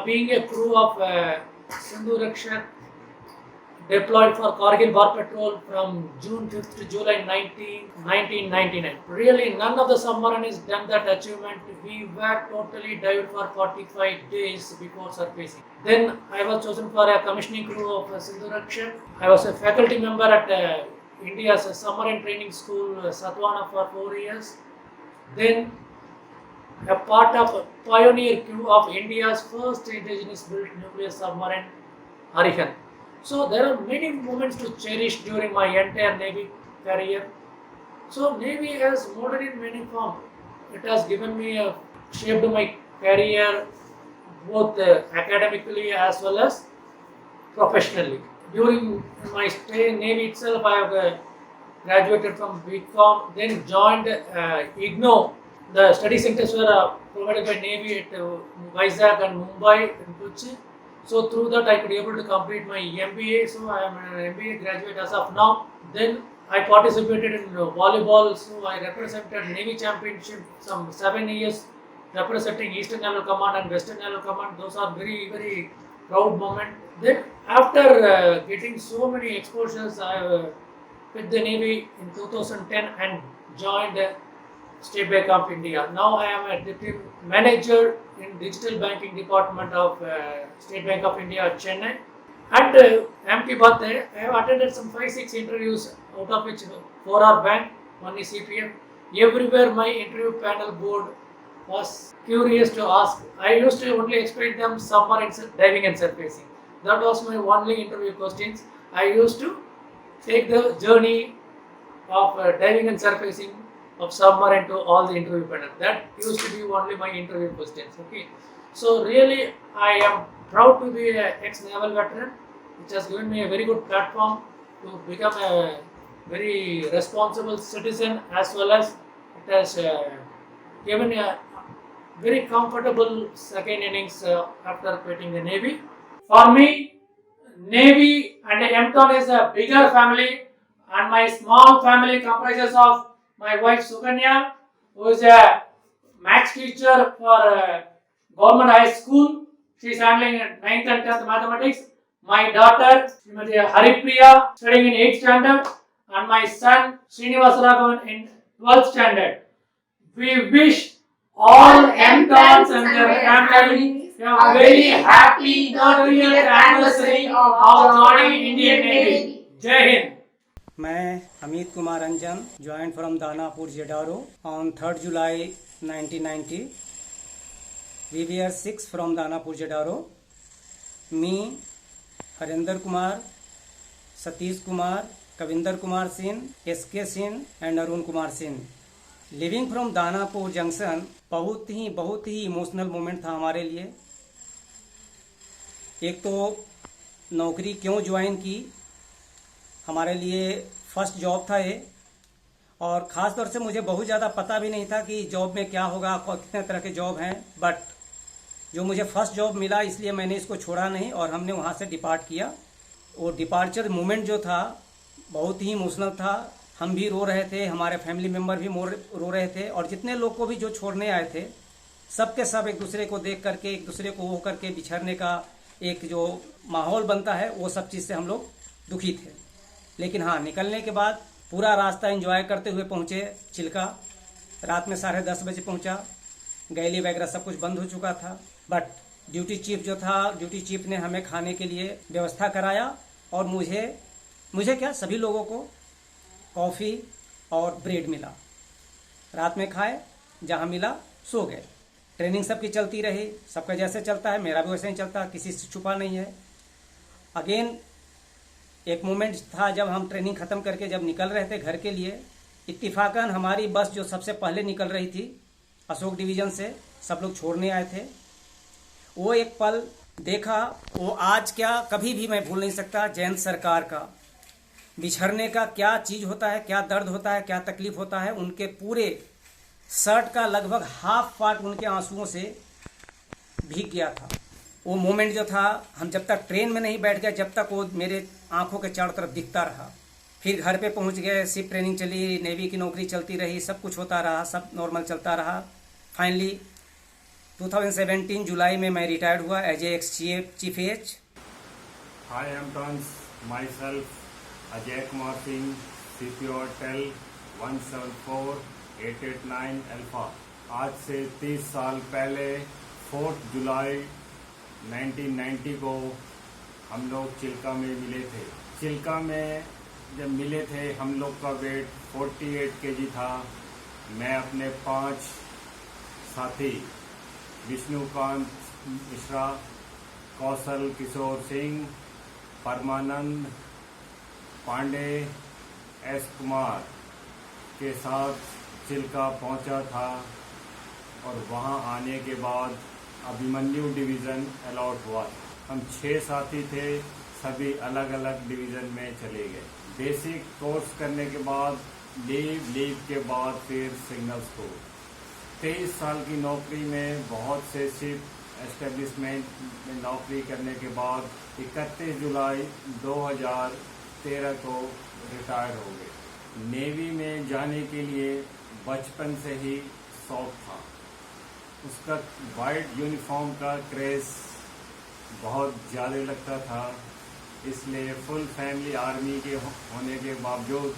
being a crew of Sindhu Rakshak, deployed for Kargil War Patrol from June 5th to July 1999. Really, none of the submarines done that achievement. We were totally dived for 45 days before surfacing. Then I was chosen for a commissioning crew of Sindhu Rakshak. I was a faculty member at India's submarine training school, Satwana, for 4 years. Then a part of pioneer crew of India's first indigenous built nuclear submarine, Arihan. So there are many moments to cherish during my entire Navy career. So Navy has molded in many forms. It has given me shaped my career both academically as well as professionally. During my stay in Navy itself, I have graduated from BCom, then joined IGNO. The study centers were provided by Navy at Vizag and Mumbai and Kochi. So through that I could be able to complete my MBA. So I am an MBA graduate as of now. Then I participated in volleyball. So I represented Navy Championship some 7 years, representing Eastern Naval Command and Western Naval Command. Those are very proud moments. Then after getting so many exposures, I quit the Navy in 2010 and joined State Bank of India. Now I am a deputy manager in digital banking department of State Bank of India, Chennai. And empty birthday, I have attended some 5-6 interviews, out of which 4 are bank, 1 is CPF. Everywhere my interview panel board was curious to ask. I used to only explain them submarines, diving and surfacing. That was my only interview questions. I used to take the journey of diving and surfacing of submarine to all the interview panel. That used to be only my interview questions. Okay, so really I am proud to be an ex-naval veteran, which has given me a very good platform to become a very responsible citizen, as well as it has given a very comfortable second innings after quitting the Navy. For me, Navy and M-Town is a bigger family, and my small family comprises of my wife Suganya, who is a maths teacher for government high school. She is handling 9th and 10th mathematics. my daughter Srimati Haripriya studying in 8th standard and my son Srinivasaraghavan in 12th standard. We wish all M-Tons and their families a very happy 30th anniversary of joining Indian Navy. Jai Hind. मैं Amit Kumar Anjan joined from Danapur जेडारो on 3rd July 1990. We were 6 from Danapur जेडारो. Me, Harinder Kumar, Satish Kumar, Kavinder Kumar Singh, SK Singh and Arun Kumar Singh. Living from Danapur junction बहुत ही emotional moment था हमारे लिए. एक तो नौकरी क्यों ज्वाइन की, हमारे लिए फर्स्ट जॉब था ये, और ख़ास तौर से मुझे बहुत ज़्यादा पता भी नहीं था कि जॉब में क्या होगा, कितने तरह के जॉब हैं. बट जो मुझे फर्स्ट जॉब मिला इसलिए मैंने इसको छोड़ा नहीं और हमने वहाँ से डिपार्ट किया. और डिपार्चर मोमेंट जो था बहुत ही इमोशनल था. हम भी रो रहे थे, हमारे फैमिली मेम्बर भी रो रहे थे, और जितने लोग को भी जो छोड़ने आए थे सबके सब एक दूसरे को देख करके, एक दूसरे को वो करके बिछड़ने का एक जो माहौल बनता है वो सब चीज़ से हम लोग दुखी थे. लेकिन हाँ, निकलने के बाद पूरा रास्ता एंजॉय करते हुए पहुँचे चिल्का. रात में 10:30 बजे पहुँचा. गैली वगैरह सब कुछ बंद हो चुका था. बट ड्यूटी चीफ जो था, ड्यूटी चीफ ने हमें खाने के लिए व्यवस्था कराया, और मुझे क्या सभी लोगों को कॉफ़ी और ब्रेड मिला. रात में खाए, जहाँ मिला सो गए. ट्रेनिंग सबकी चलती रही, सबका जैसे चलता है मेरा भी वैसे ही चलता, किसी से छुपा नहीं है. अगेन एक मोमेंट था जब हम ट्रेनिंग ख़त्म करके जब निकल रहे थे घर के लिए. इत्तिफाकन हमारी बस जो सबसे पहले निकल रही थी अशोक डिवीज़न से, सब लोग छोड़ने आए थे. वो एक पल देखा, वो आज क्या कभी भी मैं भूल नहीं सकता. जयंत सरकार का बिछड़ने का क्या चीज़ होता है, क्या दर्द होता है, क्या तकलीफ़ होता है. उनके पूरे शर्ट का लगभग हाफ पार्ट उनके आंसुओं से भीग गया था. वो मोमेंट जो था, हम जब तक ट्रेन में नहीं बैठ गए, जब तक वो मेरे आंखों के चारों तरफ दिखता रहा. फिर घर पे पहुंच गए, शिप ट्रेनिंग चली, नेवी की नौकरी चलती रही, सब कुछ होता रहा, सब नॉर्मल चलता रहा. फाइनली 2017 जुलाई में मैं रिटायर्ड हुआ as a ex chief H. Hi, M-Tons. Myself, Ajay Kumar Singh, CPO Tel 174889 Alpha. आज से 30 साल पहले 4 जुलाई 1990 को हम लोग चिल्का में मिले थे. चिल्का में जब मिले थे हम लोग का वेट 48 kg था. मैं अपने 5 साथी विष्णुकांत मिश्रा, कौशल किशोर सिंह, परमानंद पांडे, एस कुमार के साथ चिल्का पहुंचा था. और वहां आने के बाद अभिमन्यु डिवीज़न अलॉट हुआ. हम 6 साथी थे, सभी अलग अलग डिवीज़न में चले गए. बेसिक कोर्स करने के बाद लीव के बाद फिर सिग्नल्स को 23 साल की नौकरी में बहुत से शिप एस्टेब्लिशमेंट में नौकरी करने के बाद 31 जुलाई 2013 को रिटायर हो गए. नेवी में जाने के लिए बचपन से ही शौक था. उसका वाइट यूनिफॉर्म का क्रेज़ बहुत ज़्यादा लगता था, इसलिए फुल फैमिली आर्मी के होने के बावजूद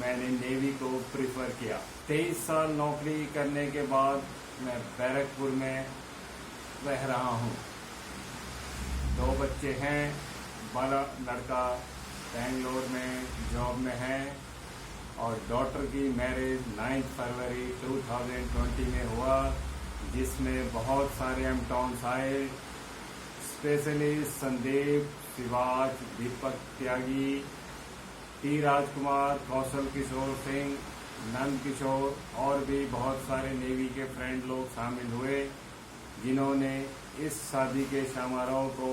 मैंने नेवी को प्रिफर किया. 23 साल नौकरी करने के बाद मैं बैरकपुर में रह रहा हूँ. 2 बच्चे हैं. बड़ा लड़का बेंगलोर में जॉब में है और डॉटर की मैरिज 9 फरवरी 2020 में हुआ, जिसमें बहुत सारे M-Tons आए. स्पेशली संदीप, शिवाज, दीपक त्यागी, टी राजकुमार, कौशल किशोर सिंह, नंद किशोर और भी बहुत सारे नेवी के फ्रेंड लोग शामिल हुए, जिन्होंने इस शादी के समारोह को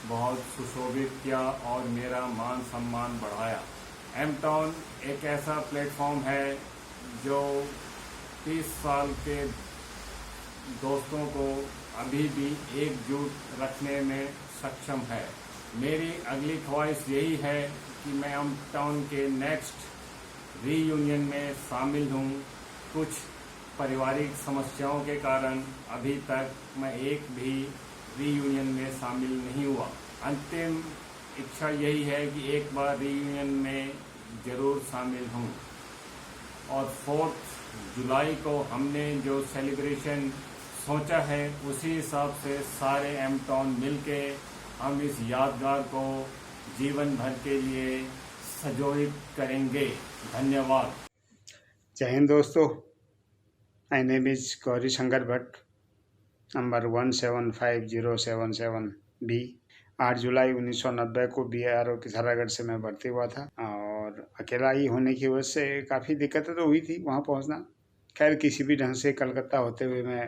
बहुत सुशोभित किया और मेरा मान सम्मान बढ़ाया. M-Ton एक ऐसा प्लेटफॉर्म है जो 30 साल के दोस्तों को अभी भी एकजुट रखने में सक्षम है. मेरी अगली ख्वाहिश यही है कि मैं M-Ton के नेक्स्ट रीयूनियन में शामिल हूँ. कुछ पारिवारिक समस्याओं के कारण अभी तक मैं एक भी रीयूनियन में शामिल नहीं हुआ. अंतिम इच्छा यही है कि एक बार रियूनियन में ज़रूर शामिल हूँ। और 4 जुलाई को हमने जो सेलिब्रेशन सोचा है उसी हिसाब से सारे एम टाउन मिल के हम इस यादगार को जीवन भर के लिए संजोहित करेंगे। धन्यवाद। जय हिंद दोस्तों। My name is Gauri Shankar Bhatt, number 175077B। 8 जुलाई 1990 को BRO किसारागढ़ से मैं भर्ती हुआ था और अकेला ही होने की वजह से काफ़ी दिक्कतें तो हुई थी वहाँ पहुँचना। खैर किसी भी ढंग से कलकत्ता होते हुए मैं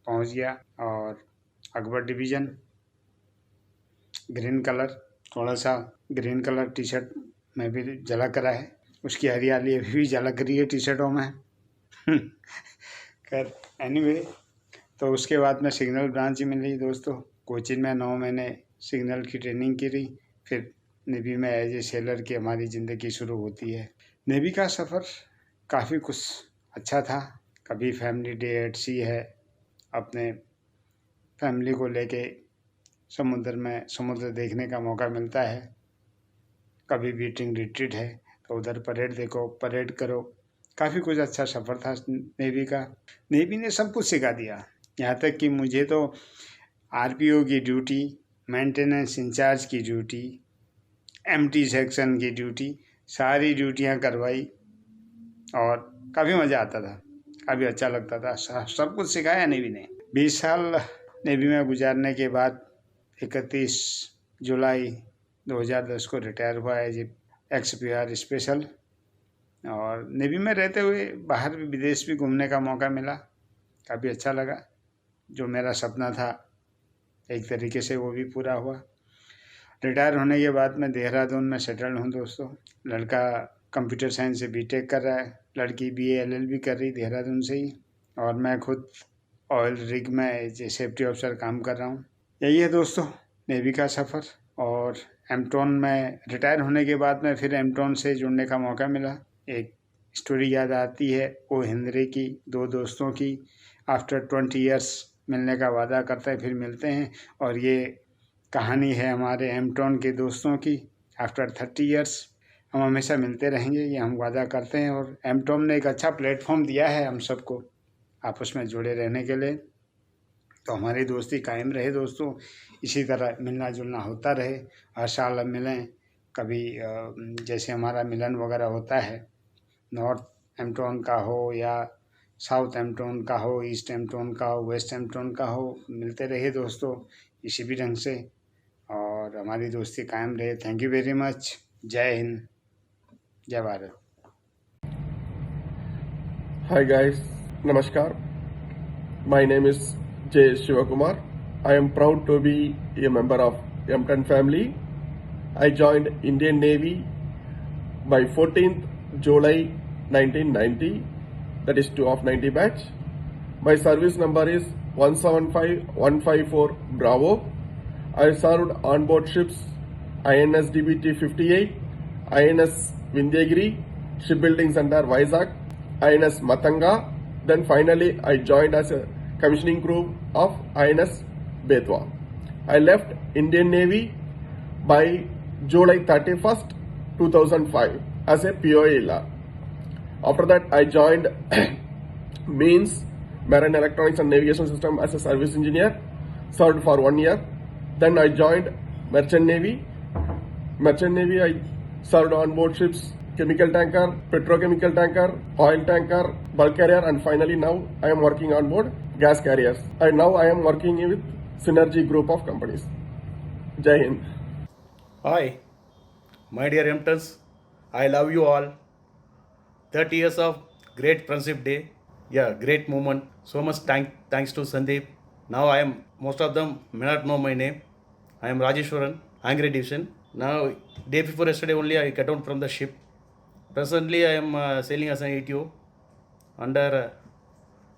पहुँच गया और अकबर डिवीज़न, ग्रीन कलर, थोड़ा सा ग्रीन कलर टी शर्ट में भी झलक रहा है, उसकी हरियाली अभी भी झलक रही है टी शर्टों में। खैर एनीवे, तो उसके बाद मैं सिग्नल ब्रांच में मिली दोस्तों। कोचिन में 9 महीने सिग्नल की ट्रेनिंग की रही, फिर नेवी में एज ए सेलर की हमारी ज़िंदगी शुरू होती है। नेवी का सफ़र काफ़ी कुछ अच्छा था। कभी फैमिली डे एट सी है, अपने फैमिली को लेके समुद्र देखने का मौका मिलता है। कभी बीटिंग रिट्रीट है तो उधर परेड देखो, परेड करो। काफ़ी कुछ अच्छा सफ़र था नेवी का। नेवी ने सब कुछ सिखा दिया, यहाँ तक कि मुझे तो RPO की ड्यूटी, मेंटेनेंस इंचार्ज की ड्यूटी, MT सेक्शन की ड्यूटी, सारी ड्यूटियाँ करवाई और काफ़ी मज़ा आता था, काफ़ी अच्छा लगता था। सब कुछ सिखाया नेवी ने। 20 साल नेवी में गुजारने के बाद 31 जुलाई 2010 को रिटायर हुआ एज XPR स्पेशल। और नेवी में रहते हुए बाहर भी, विदेश भी घूमने का मौका मिला, काफ़ी अच्छा लगा। जो मेरा सपना था एक तरीके से वो भी पूरा हुआ। रिटायर होने के बाद मैं देहरादून में सेटल हूँ दोस्तों। लड़का कंप्यूटर साइंस से BTech कर रहा है, लड़की BA LLB कर रही देहरादून से ही, और मैं खुद ऑयल रिग में एज सेफ्टी ऑफिसर काम कर रहा हूँ। यही है दोस्तों नेवी का सफ़र। और एमटॉन में रिटायर होने के बाद में फिर एमटॉन से जुड़ने का मौका मिला। एक स्टोरी याद आती है ओ हिंद्रे की, 2 दोस्तों की। आफ्टर 20 ईयर्स मिलने का वादा करते हैं, फिर मिलते हैं। और ये कहानी है हमारे एमटॉन के दोस्तों की। आफ्टर 30 ईयर्स हम हमेशा मिलते रहेंगे, ये हम वादा करते हैं। और एमटॉन ने एक अच्छा प्लेटफॉर्म दिया है हम सबको आपस में जुड़े रहने के लिए। तो हमारी दोस्ती कायम रहे दोस्तों, इसी तरह मिलना जुलना होता रहे। हर साल हम मिलें, कभी जैसे हमारा मिलन वगैरह होता है, नॉर्थ एमटॉन का हो या साउथ एमटॉन का हो, ईस्ट एमटॉन का हो, वेस्ट एमटॉन का हो, मिलते रहे दोस्तों इसी भी ढंग से, और हमारी दोस्ती कायम रहे। Thank you very much. जय हिंद, जय Bharat. Hi guys, Namaskar. My name is J. Shivakumar. I am proud to be a member of M10 family. I joined Indian Navy by 14th July 1990, that is 2 of 90 batch. My service number is 175154 Bravo. I served on board ships INS DBT 58, INS Vindhyagiri, Shipbuilding Center Vizag, INS Matanga. Then finally I joined as a commissioning crew of INS Betwa. I left Indian Navy by July 31st, 2005 as a POA. After that I joined Means Marine Electronics and Navigation System as a service engineer, served for 1 year. Then I joined Merchant Navy. Merchant Navy I served on board ships, chemical tanker, petrochemical tanker, oil tanker, bulk carrier, and finally now I am working on board gas carriers. And now I am working with Synergy group of companies. Jai Hind. Hi, my dear Emtons, I love you all. 30 years of great Friendship Day. Yeah, great moment. So much thanks to Sandeep. Now I am, most of them may not know my name. I am Rajeshwaran, Angry Division. Now, day before yesterday only I got down from the ship. Presently I am sailing as an ATO under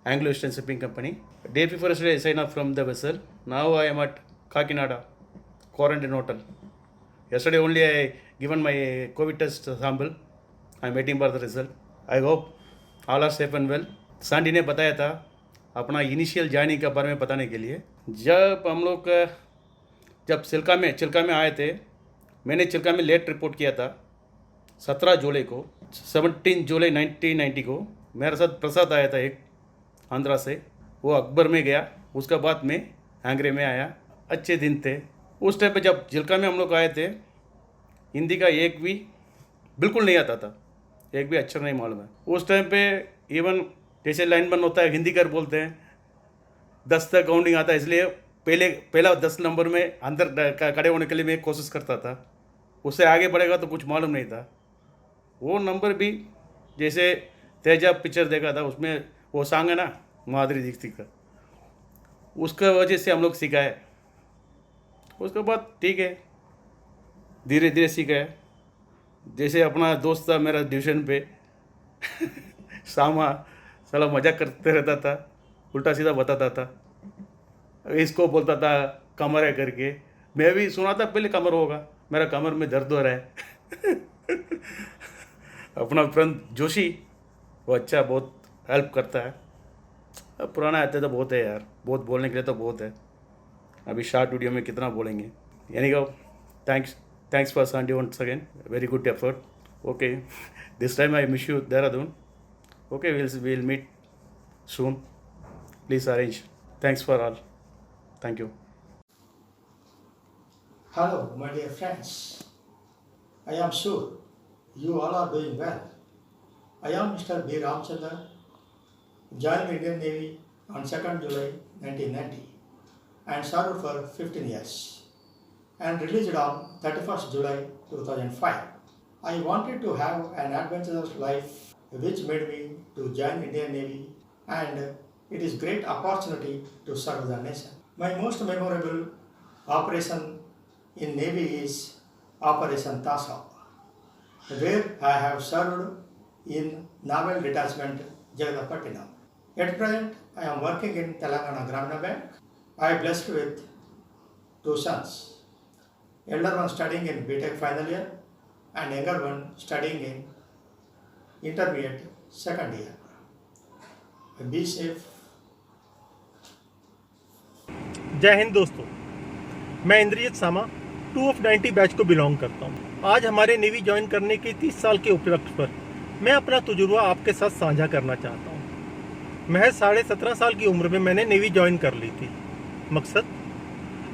Anglo-Eastern Shipping Company. Day before yesterday I signed up from the vessel. Now I am at Kakinada, quarantine hotel. Yesterday only I given my COVID test sample. I am waiting for the result. I hope all are safe and well. Sandi ने बताया था अपना initial journey के बारे में बताने के लिए। जब हम लोग चिल्का में आए थे मैंने चिल्का में लेट रिपोर्ट किया था 17 जुलाई को। 17 जुलाई 1990 को मेरे साथ प्रसाद आया था एक आंध्रा से, वो अकबर में गया, उसका बाद में आंग्रे में आया। अच्छे दिन थे उस टाइम पे। जब चिल्का में हम लोग आए थे, हिंदी का एक भी बिल्कुल नहीं आता था, एक भी अक्षर नहीं मालूम है उस टाइम पे। इवन जैसे लाइनमैन होता है हिंदी कर बोलते हैं, 10 तक काउंटिंग आता है, इसलिए पहला 10 नंबर में अंदर खड़े होने के लिए मैं कोशिश करता था। उससे आगे बढ़ेगा तो कुछ मालूम नहीं था। वो नंबर भी जैसे तेजा पिक्चर देखा था, उसमें वो सॉन्ग है ना माधुरी दीक्षित का, उसका वजह से हम लोग सीखा है। उसके बाद ठीक है, धीरे धीरे सीखा है। जैसे अपना दोस्त था मेरा ट्यूशन पे सामा, साला मजाक करते रहता था, उल्टा सीधा बताता था, इसको बोलता था कमर है करके। मैं भी सुना था पहले कमर होगा, मेरा कमर में दर्द हो रहा है अपना फ्रेंड जोशी, वो अच्छा बहुत हेल्प करता है। अब पुराना आते तो बहुत है यार, बहुत बोलने के लिए तो बहुत है। अभी शॉर्ट वीडियो में कितना बोलेंगे। यानी कि thanks for Sunday once again, very good effort. Okay, this time I miss you Dehradun. Okay, we'll meet soon. Please arrange. Thanks for all. Thank you. Hello, my dear friends. I am sure you all are doing well. I am Mr. B. Ramchandra, joined Indian Navy on 2nd July 1990 and served for 15 years and released on 31st July 2005. I wanted to have an adventurous life which made me to join Indian Navy, and it is great opportunity to serve the nation. My most memorable operation in Navy is Operation Tasa, where I have served in Naval Detachment Jagadapattinam. At present, I am working in Telangana Gramina Bank. I am blessed with 2 sons, elder one studying in BTech final year and younger one studying in intermediate 2nd year. Be safe. जय हिंद दोस्तों, मैं इंद्रजीत सामा 2 of 90 batch को belong करता हूं। आज हमारे navy join करने के 30 साल के उपलक्ष्य पर मैं अपना तजुर्बा आपके साथ साझा करना चाहता हूं। महज 17.5 साल की उम्र में मैंने नेवी ज्वाइन कर ली थी। मकसद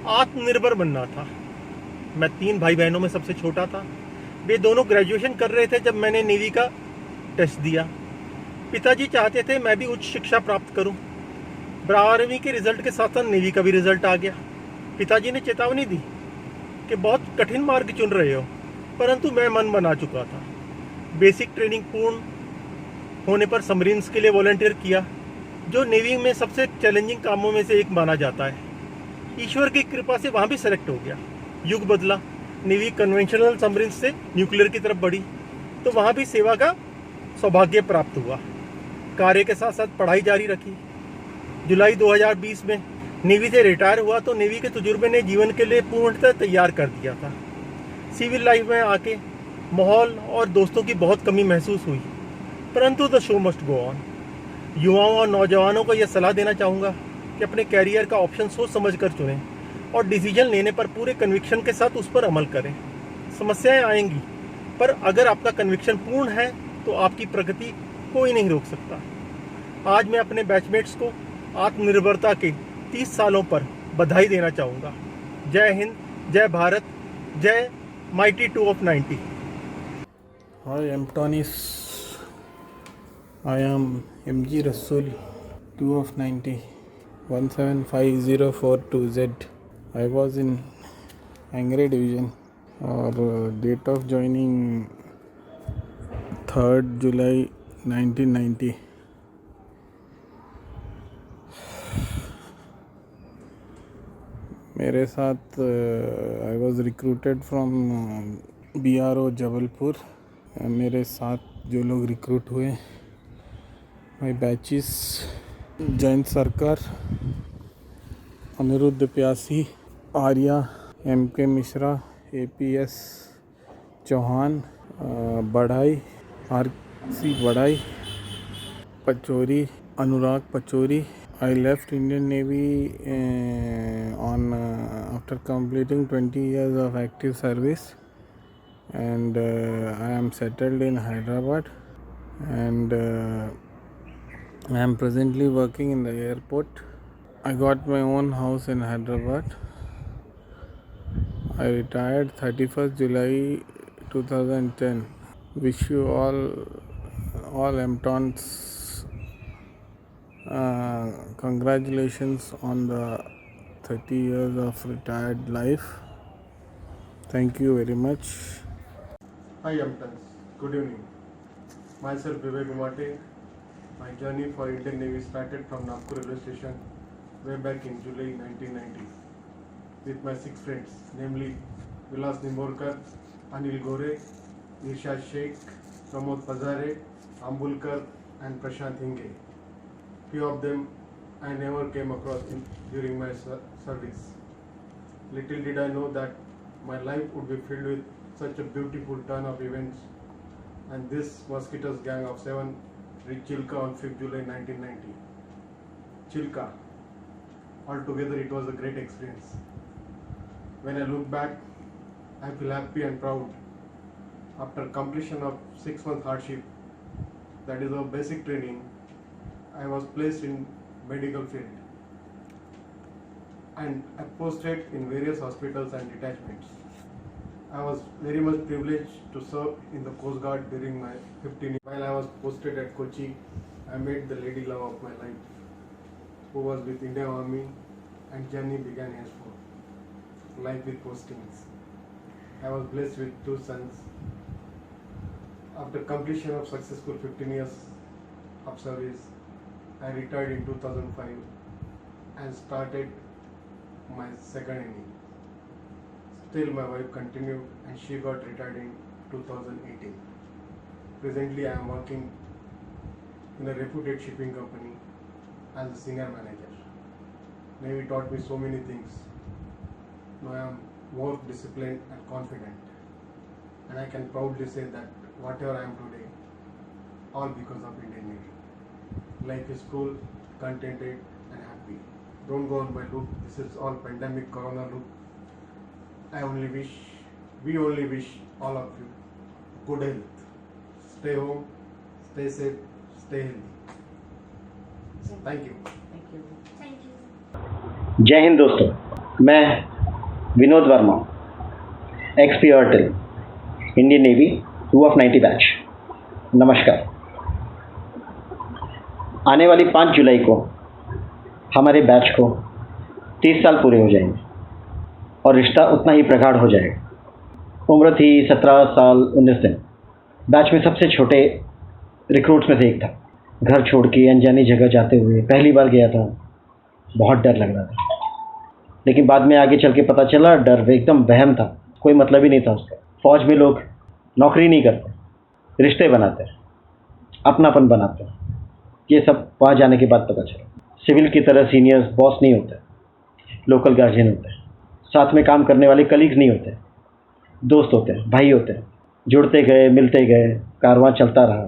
आत्मनिर्भर बनना था। मैं 3 भाई बहनों में सबसे छोटा था। वे दोनों ग्रेजुएशन कर रहे थे जब मैंने नेवी का टेस्ट दिया। पिताजी चाहते थे मैं भी उच्च शिक्षा प्राप्त करूं। 12वीं के रिजल्ट के साथ साथ नेवी का भी रिजल्ट आ गया। पिताजी ने चेतावनी दी कि बहुत कठिन मार्ग चुन रहे हो, परंतु मैं मन बना चुका था। बेसिक ट्रेनिंग पूर्ण होने पर सबमरीन्स के लिए वॉलंटियर किया, जो नेवी में सबसे चैलेंजिंग कामों में से एक माना जाता है। ईश्वर की कृपा से वहाँ भी सेलेक्ट हो गया। युग बदला, नेवी कन्वेंशनल सबमरीन्स से न्यूक्लियर की तरफ बढ़ी, तो वहाँ भी सेवा का सौभाग्य प्राप्त हुआ। कार्य के साथ साथ पढ़ाई जारी रखी। जुलाई 2020 में नेवी से रिटायर हुआ तो नेवी के तजुर्बे ने जीवन के लिए पूर्णतः तैयार कर दिया था। सिविल लाइफ में आके माहौल और दोस्तों की बहुत कमी महसूस हुई, परंतु the show must go on. युवाओं और नौजवानों को यह सलाह देना चाहूँगा कि अपने कैरियर का ऑप्शन सोच समझ कर चुनें और डिसीजन लेने पर पूरे कन्विक्शन के साथ उस पर अमल करें। समस्याएं आएंगी, पर अगर आपका कन्विक्शन पूर्ण है तो आपकी प्रगति कोई नहीं रोक सकता। आज मैं अपने बैचमेट्स को आत्मनिर्भरता के 30 सालों पर बधाई देना चाहूँगा। जय हिंद, जय भारत, जय mighty 2 of 90। Hi, I'm Tonis. I am MG Rasool 2 of 90 17504-2Z. I was in Angre Division. और date of joining 3rd July 1990। मेरे साथ I was recruited from BRO Jabalpur. मेरे साथ जो लोग रिक्रूट हुए, माई बैचिस जयंत सरकार, अनिरुद्ध प्यासी, आर्या, MK मिश्रा, APS चौहान, बढ़ाई, RC बढ़ाई, पचौरी, अनुराग Pachauri. I left Indian Navy on after completing 20 years of active service and I am settled in Hyderabad, and I am presently working in the airport. I got my own house in Hyderabad. I retired 31st July 2010. Wish you all MTONs congratulations on the 30 years of retired life. Thank you very much. Hi MTONs, good evening. Myself Vivek Umate. My journey for Indian Navy started from Nagpur railway station way back in July 1990 with my 6 friends, namely Vilas Nimborkar, Anil Gore, Irshad Sheikh, Pramod Pazare, Ambulkar and Prashant Hinge. Few of them I never came across during my service. Little did I know that my life would be filled with such a beautiful turn of events, and this Mosquitoes gang of 7 reached Chilka on 5th July 1990. Chilka. Altogether it was a great experience. When I look back, I feel happy and proud. After completion of 6 months hardship, that is our basic training, I was placed in medical field and posted in various hospitals and detachments. I was very much privileged to serve in the Coast Guard during my 15 years. While I was posted at Kochi, I met the lady love of my life, who was with Indian Army, and journey began henceforth. Life with postings. I was blessed with 2 sons. After completion of successful 15 years of service, I retired in 2005 and started my second inning. Still my wife continued and she got retired in 2018. Presently I am working in a reputed shipping company as a senior manager. Navy taught me so many things. Now I am more disciplined and confident, and I can proudly say that whatever I am today, all because of Indian Navy. Life is full, contented and happy. Don't go on by look. This is all pandemic corona look. We only wish all of you good health. Stay home, stay safe, stay healthy. Thank you. जय हिंद दोस्तों, मैं Vinod Verma, XP Airtel, Indian navy 2 of 90 batch. नमस्कार। आने वाली 5 जुलाई को हमारे batch को 30 साल पूरे हो जाएंगे और रिश्ता उतना ही प्रगाढ़ हो जाएगा। उम्र थी 17 साल 19 दिन। बैच में सबसे छोटे रिक्रूट्स में से एक था। घर छोड़ के अनजानी जगह जाते हुए पहली बार गया था, बहुत डर लग रहा था, लेकिन बाद में आगे चल के पता चला डर एकदम वहम था, कोई मतलब ही नहीं था उसका। फौज में लोग नौकरी नहीं करते, रिश्ते बनाते हैं, अपनापन बनाते हैं। ये सब वहाँ जाने के बाद पता चला। सिविल की तरह सीनियर्स बॉस नहीं होते, लोकल गार्जियन होते हैं, साथ में काम करने वाले कलीग्स नहीं होते, दोस्त होते हैं, भाई होते हैं। जुड़ते गए, मिलते गए, कारवां चलता रहा।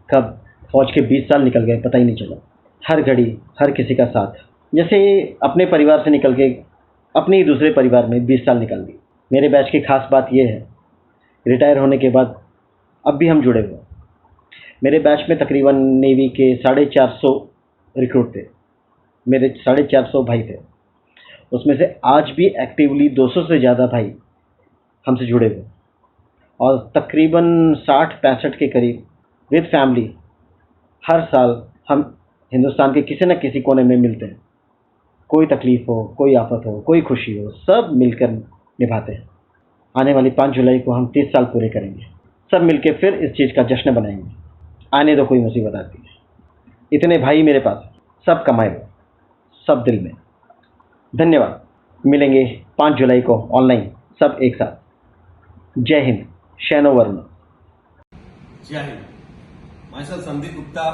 कब फौज के 20 साल निकल गए पता ही नहीं चला। हर घड़ी हर किसी का साथ, जैसे अपने परिवार से निकल के अपने ही दूसरे परिवार में 20 साल निकल गए। मेरे बैच की खास बात यह है, रिटायर होने के बाद अब भी हम जुड़े हुए। मेरे बैच में तकरीबन नेवी के 450 रिक्रूट थे, मेरे 450 भाई थे। उसमें से आज भी एक्टिवली 200 से ज़्यादा भाई हमसे जुड़े हुए, और तकरीबन 60-65 के करीब विद फैमिली हर साल हम हिंदुस्तान के किसी न किसी कोने में मिलते हैं। कोई तकलीफ़ हो, कोई आफत हो, कोई खुशी हो, सब मिलकर निभाते हैं। आने वाली 5 जुलाई को हम 30 साल पूरे करेंगे। सब मिलके फिर इस चीज़ का जश्न बनाएंगे। आने दो कोई मुसीबत आती है। इतने भाई मेरे पास, सब कमाए हुए, सब दिल में। धन्यवाद। मिलेंगे 5 जुलाई को ऑनलाइन, सब एक साथ। जय हिंद। शैनो वर्मा। जय Hind. My self Sandeep Gupta,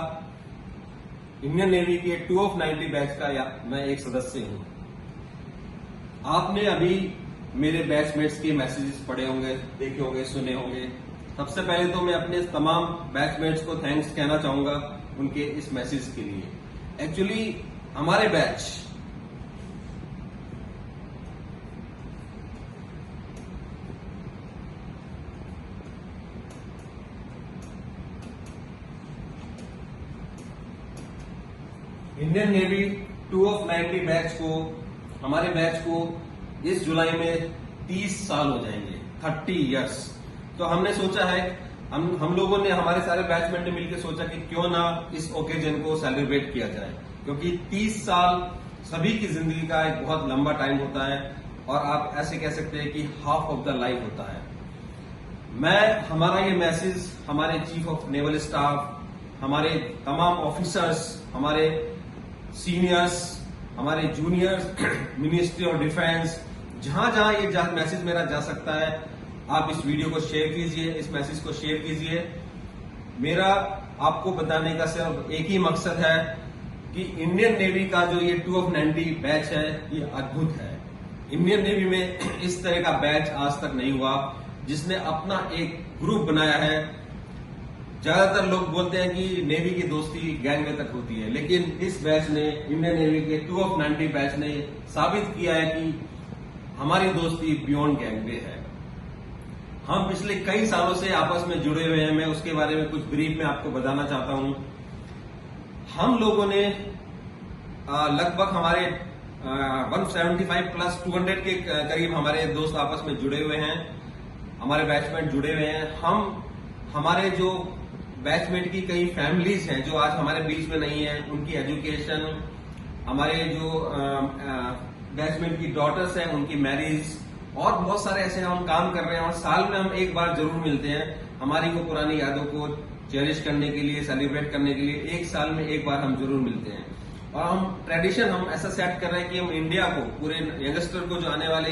Indian navy के 2 of 90 बैच का मैं एक सदस्य हूं। आपने अभी मेरे बैचमेट्स के मैसेजेस पढ़े होंगे, देखे होंगे, सुने होंगे। सबसे पहले तो मैं अपने तमाम बैचमेट्स को थैंक्स कहना चाहूंगा उनके इस मैसेज के लिए। एक्चुअली हमारे batch Indian navy 2 of 90 batch को, हमारे बैच को इस जुलाई में 30 साल हो जाएंगे, 30 इयर्स। तो हमने सोचा है, हम लोगों ने, हमारे सारे बैचमेट ने मिलकर सोचा कि क्यों ना इस ओकेजन को सेलिब्रेट किया जाए, क्योंकि 30 साल सभी की जिंदगी का एक बहुत लंबा टाइम होता है और आप ऐसे कह सकते हैं कि हाफ ऑफ द लाइफ होता है। हमारा ये मैसेज हमारे चीफ ऑफ नेवल स्टाफ, हमारे तमाम ऑफिसर्स, हमारे सीनियर्स, हमारे जूनियर्स, मिनिस्ट्री ऑफ डिफेंस, जहां जहां ये मैसेज मेरा जा सकता है, आप इस वीडियो को शेयर कीजिए, इस मैसेज को शेयर कीजिए। मेरा आपको बताने का सिर्फ एक ही मकसद है कि इंडियन नेवी का जो ये 2 of 90 बैच है, ये अद्भुत है। इंडियन नेवी में इस तरह का बैच आज तक नहीं हुआ जिसने अपना एक ग्रुप बनाया है। ज्यादातर लोग बोलते हैं कि नेवी की दोस्ती गैंगवे तक होती है, लेकिन इस बैच ने, इंडियन नेवी के 2 of 90 बैच ने साबित किया है कि हमारी दोस्ती बियॉन्ड गैंगवे है। हम पिछले कई सालों से आपस में जुड़े हुए हैं। मैं उसके बारे में कुछ ब्रीफ में आपको बताना चाहता हूं। हम लोगों ने लगभग हमारे 175 प्लस 200 के करीब हमारे दोस्त आपस में जुड़े हुए हैं, हमारे बैचमेट जुड़े हुए हैं। हमारे जो बैचमेट की कई फैमिलीज हैं जो आज हमारे बीच में नहीं है, उनकी एजुकेशन, हमारे जो बैचमेट की डॉटर्स हैं उनकी मैरिज, और बहुत सारे ऐसे हम काम कर रहे हैं और साल में हम एक बार जरूर मिलते हैं हमारी वो पुरानी यादों को चेरिश करने के लिए, सेलिब्रेट करने के लिए। एक साल में एक बार हम जरूर मिलते हैं और हम ट्रेडिशन हम ऐसा सेट कर रहे हैं कि हम इंडिया को, पूरे यंगस्टर को, जो आने वाले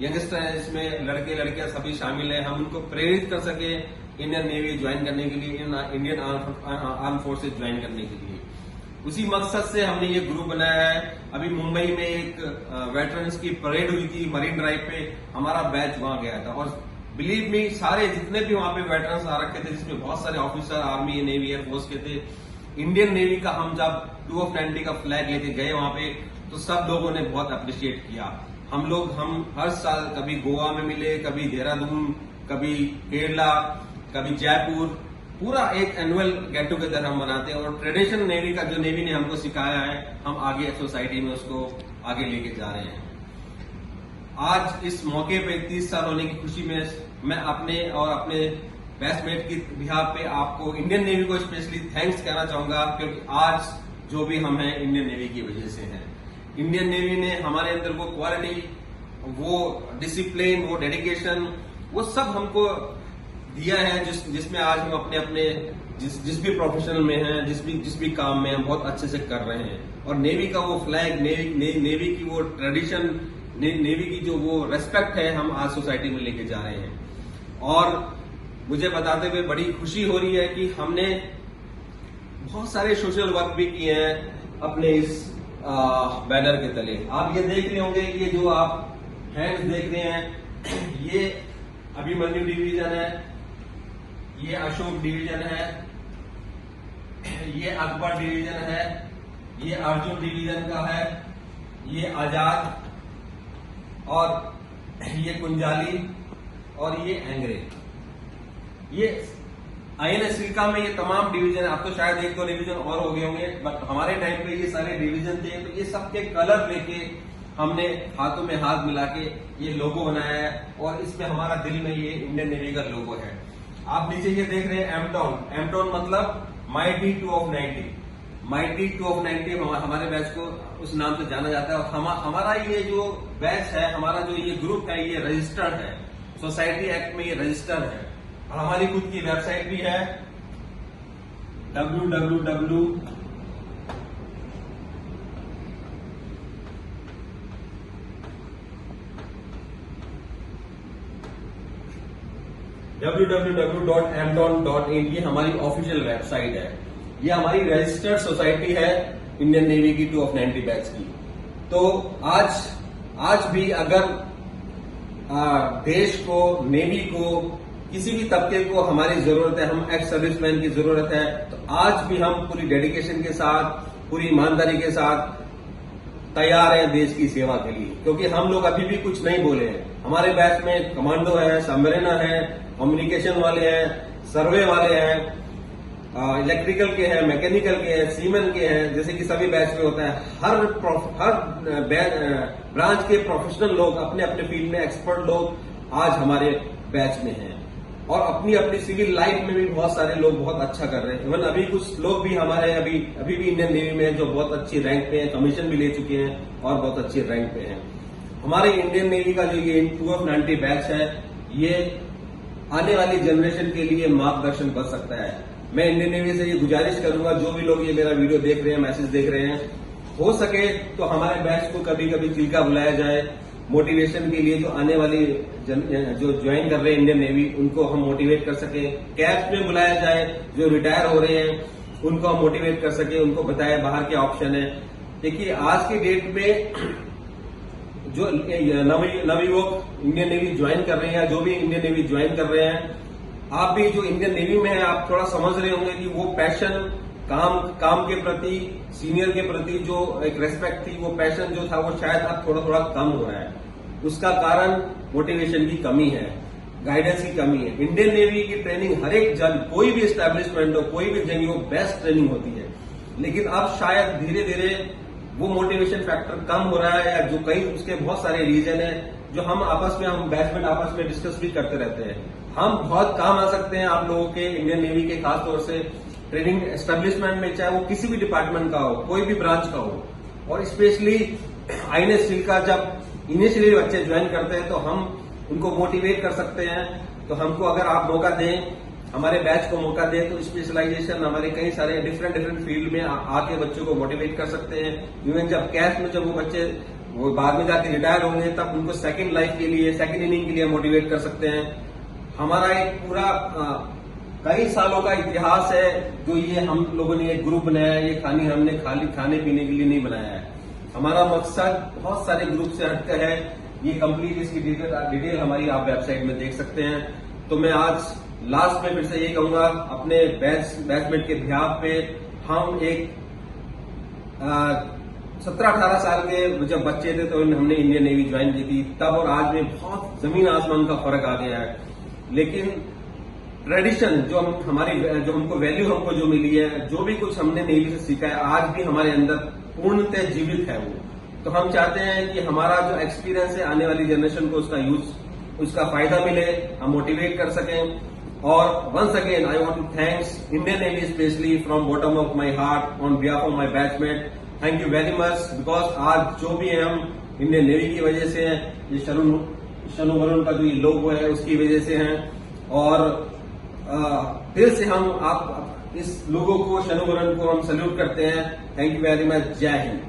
यंगस्टर हैं इसमें लड़के लड़कियां सभी शामिल हैं, हम उनको प्रेरित कर सके इंडियन नेवी ज्वाइन करने के लिए, इंडियन आर्म फोर्सेज ज्वाइन करने के लिए। उसी मकसद से हमने ये ग्रुप बनाया है। अभी मुंबई में एक वेटरन्स की परेड हुई थी, मरीन ड्राइव पे हमारा बैच वहां गया था और बिलीव मी, सारे जितने भी वहां पे वेटरन्स आ रखे थे, जिसमें बहुत सारे ऑफिसर आर्मी, नेवी, एयरफोर्स के थे, इंडियन नेवी का हम जब 2 of 90 का फ्लैग लेके गए वहां पे, तो सब लोगों ने बहुत अप्रिशिएट किया। हम हर साल कभी गोवा में मिले, कभी देहरादून, कभी केरला, कभी जयपुर, पूरा एक एनुअल गेट टुगेदर हम मनाते हैं और ट्रेडिशन नेवी का, जो नेवी ने हमको सिखाया है, हम आगे सोसाइटी में उसको आगे लेके जा रहे हैं। आज इस मौके पे 30 साल होने की खुशी में मैं अपने और अपने बैचमेट की बिहाफ पे आपको, इंडियन नेवी को स्पेशली थैंक्स कहना चाहूंगा, क्योंकि आज जो भी हम हैं इंडियन नेवी की वजह से हैं। इंडियन नेवी ने हमारे अंदर वो क्वालिटी, वो डिसिप्लिन, वो डेडिकेशन, वो सब हमको दिया है जिसमें आज हम अपने जिस भी प्रोफेशनल में हैं, जिस भी काम में हम बहुत अच्छे से कर रहे हैं। और नेवी का वो फ्लैग, नेवी की वो ट्रेडिशन, नेवी की जो वो रेस्पेक्ट है, हम आज सोसाइटी में लेके जा रहे हैं। और मुझे बताते हुए बड़ी खुशी हो रही है कि हमने बहुत सारे सोशल वर्क भी किए हैं अपने इस बैनर के तले। आप ये देख रहे होंगे, ये जो आप हैंड्स देख रहे हैं, ये अभिमन्यु डिवीजन है, ये अशोक डिवीजन है, ये अकबर डिवीजन है, ये अर्जुन डिवीजन का है, ये आजाद, और ये कुंजाली, और ये एंग्रे। ये INS सिल्का में ये तमाम डिवीजन, अब तो शायद 1-2 डिवीजन और हो गए होंगे, बट हमारे टाइम पे ये सारे डिवीजन थे। तो ये सबके कलर लेके हमने हाथों में हाथ मिला के ये लोगो बनाया है और इसमें हमारा दिल में ये इंडियन नेवी का लोगो है। आप नीचे ये देख रहे हैं एमटॉन मतलब माइटी 2 of 90, माइटी 2 of 90 हमारे बैच को उस नाम से जाना जाता है। और हमारा ये जो बैच है, हमारा जो ये ग्रुप है, ये रजिस्टर्ड है, सोसाइटी एक्ट में ये रजिस्टर्ड है। और हमारी खुद की वेबसाइट भी है www.amton.in। ये हमारी ऑफिशियल वेबसाइट है। ये हमारी रजिस्टर्ड सोसाइटी है इंडियन नेवी की 2 of 90 बैच की। तो आज भी अगर देश को, नेवी को, किसी भी तबके को हमारी जरूरत है, हम एक्स सर्विसमैन की जरूरत है, तो आज भी हम पूरी डेडिकेशन के साथ, पूरी ईमानदारी के साथ तैयार हैं देश की सेवा के लिए। क्योंकि हम लोग अभी भी कुछ नहीं बोले हैं। हमारे बैच में कमांडो है, सबमरीनर है, कम्युनिकेशन वाले हैं, सर्वे वाले हैं, इलेक्ट्रिकल के हैं, मैकेनिकल के हैं, सीमन के हैं, जैसे कि सभी बैच में होता है। हर ब्रांच के प्रोफेशनल लोग, अपने अपने फील्ड में एक्सपर्ट लोग आज हमारे बैच में हैं और अपनी अपनी सिविल लाइफ में भी बहुत सारे लोग बहुत अच्छा कर रहे हैं। इवन अभी कुछ लोग भी हमारे अभी भी इंडियन नेवी में हैं जो बहुत अच्छी रैंक पे हैं, कमीशन भी ले चुके हैं और बहुत अच्छी रैंक पे हैं। हमारे इंडियन नेवी का जो ये 2 of 90 बैच है, ये आने वाली जनरेशन के लिए मार्गदर्शन बन सकता है। मैं इंडियन नेवी से ये गुजारिश करूंगा, जो भी लोग ये मेरा वीडियो देख रहे हैं, मैसेज देख रहे हैं, हो सके तो हमारे बैच को कभी कभी चिल्का बुलाया जाए मोटिवेशन के लिए। जो आने वाली जो ज्वाइन कर रहे हैं इंडियन नेवी, उनको हम मोटिवेट कर सके। कैंप में बुलाया जाए, जो रिटायर हो रहे हैं उनको हम मोटिवेट कर सके, उनको बताया बाहर के ऑप्शन है। देखिए आज की डेट में जो नवयुवक इंडियन नेवी ज्वाइन कर रहे हैं, जो भी इंडियन नेवी ज्वाइन कर रहे हैं, आप भी जो इंडियन नेवी में है, आप थोड़ा समझ रहे होंगे कि वो पैशन काम के प्रति, सीनियर के प्रति जो एक रेस्पेक्ट थी, वो पैशन जो था, वो शायद अब थोड़ा थोड़ा कम हो रहा है। उसका कारण मोटिवेशन की कमी है, गाइडेंस की कमी है। इंडियन नेवी की ट्रेनिंग हर एक जगह, कोई भी एस्टेब्लिशमेंट हो, कोई भी जगह हो, बेस्ट ट्रेनिंग होती है। लेकिन अब शायद धीरे धीरे वो मोटिवेशन फैक्टर कम हो रहा है, या जो कई उसके बहुत सारे रीजन है जो हम बैचमेट आपस में डिस्कस भी करते रहते हैं। हम बहुत काम आ सकते हैं आप लोगों के इंडियन नेवी के, खासतौर से ट्रेनिंग एस्टेब्लिशमेंट में, चाहे वो किसी भी डिपार्टमेंट का हो, कोई भी ब्रांच का हो। और स्पेशली आईएनएस चिल्का जब इनिशियली बच्चे ज्वाइन करते हैं तो हम उनको मोटिवेट कर सकते हैं। तो हमको अगर आप मौका दें, हमारे बैच को मौका दें, तो स्पेशलाइजेशन हमारे कई सारे डिफरेंट फील्ड में आके बच्चों को मोटिवेट कर सकते हैं। इवन जब कैश में जब वो बच्चे वो बाद में जाके रिटायर होंगे, तब उनको सेकंड लाइफ के लिए, सेकंड इनिंग के लिए मोटिवेट कर सकते हैं। हमारा एक पूरा कई सालों का इतिहास है जो ये हम लोगों ने एक ग्रुप बनाया है। ये हमने खाली खाने पीने के लिए नहीं बनाया है। हमारा मकसद बहुत सारे ग्रुप से हटकर है। ये कंप्लीट इसकी डिटेल हमारी आप वेबसाइट में देख सकते हैं। तो मैं आज लास्ट में फिर से ये कहूंगा, अपने बैचमेट के बिहाफ पे, हम एक 17-18 साल के जब बच्चे थे तो हमने इंडियन नेवी ज्वाइन की थी, तब और आज में बहुत जमीन आसमान का फर्क आ गया है। लेकिन ट्रेडिशन जो हमको वैल्यू हमको जो मिली है, जो भी कुछ हमने नेवी से सीखा है, आज भी हमारे अंदर पूर्णतः जीवित है वो। तो हम चाहते हैं कि हमारा जो एक्सपीरियंस है, आने वाली जनरेशन को उसका फायदा मिले, हम मोटिवेट कर सकें। और once again I want to thanks Indian navy specially from bottom of my heart on behalf of my batchmate. Thank you very much, because आज जो भी है हम इंडियन नेवी की वजह से हैं। ये शनु वरुण का जो ये लोगो है उसकी वजह से हैं। और दिल से हम आप इस लोगों को, शनु वरुण को हम सैल्यूट करते हैं। Thank you very much. जय हिंद।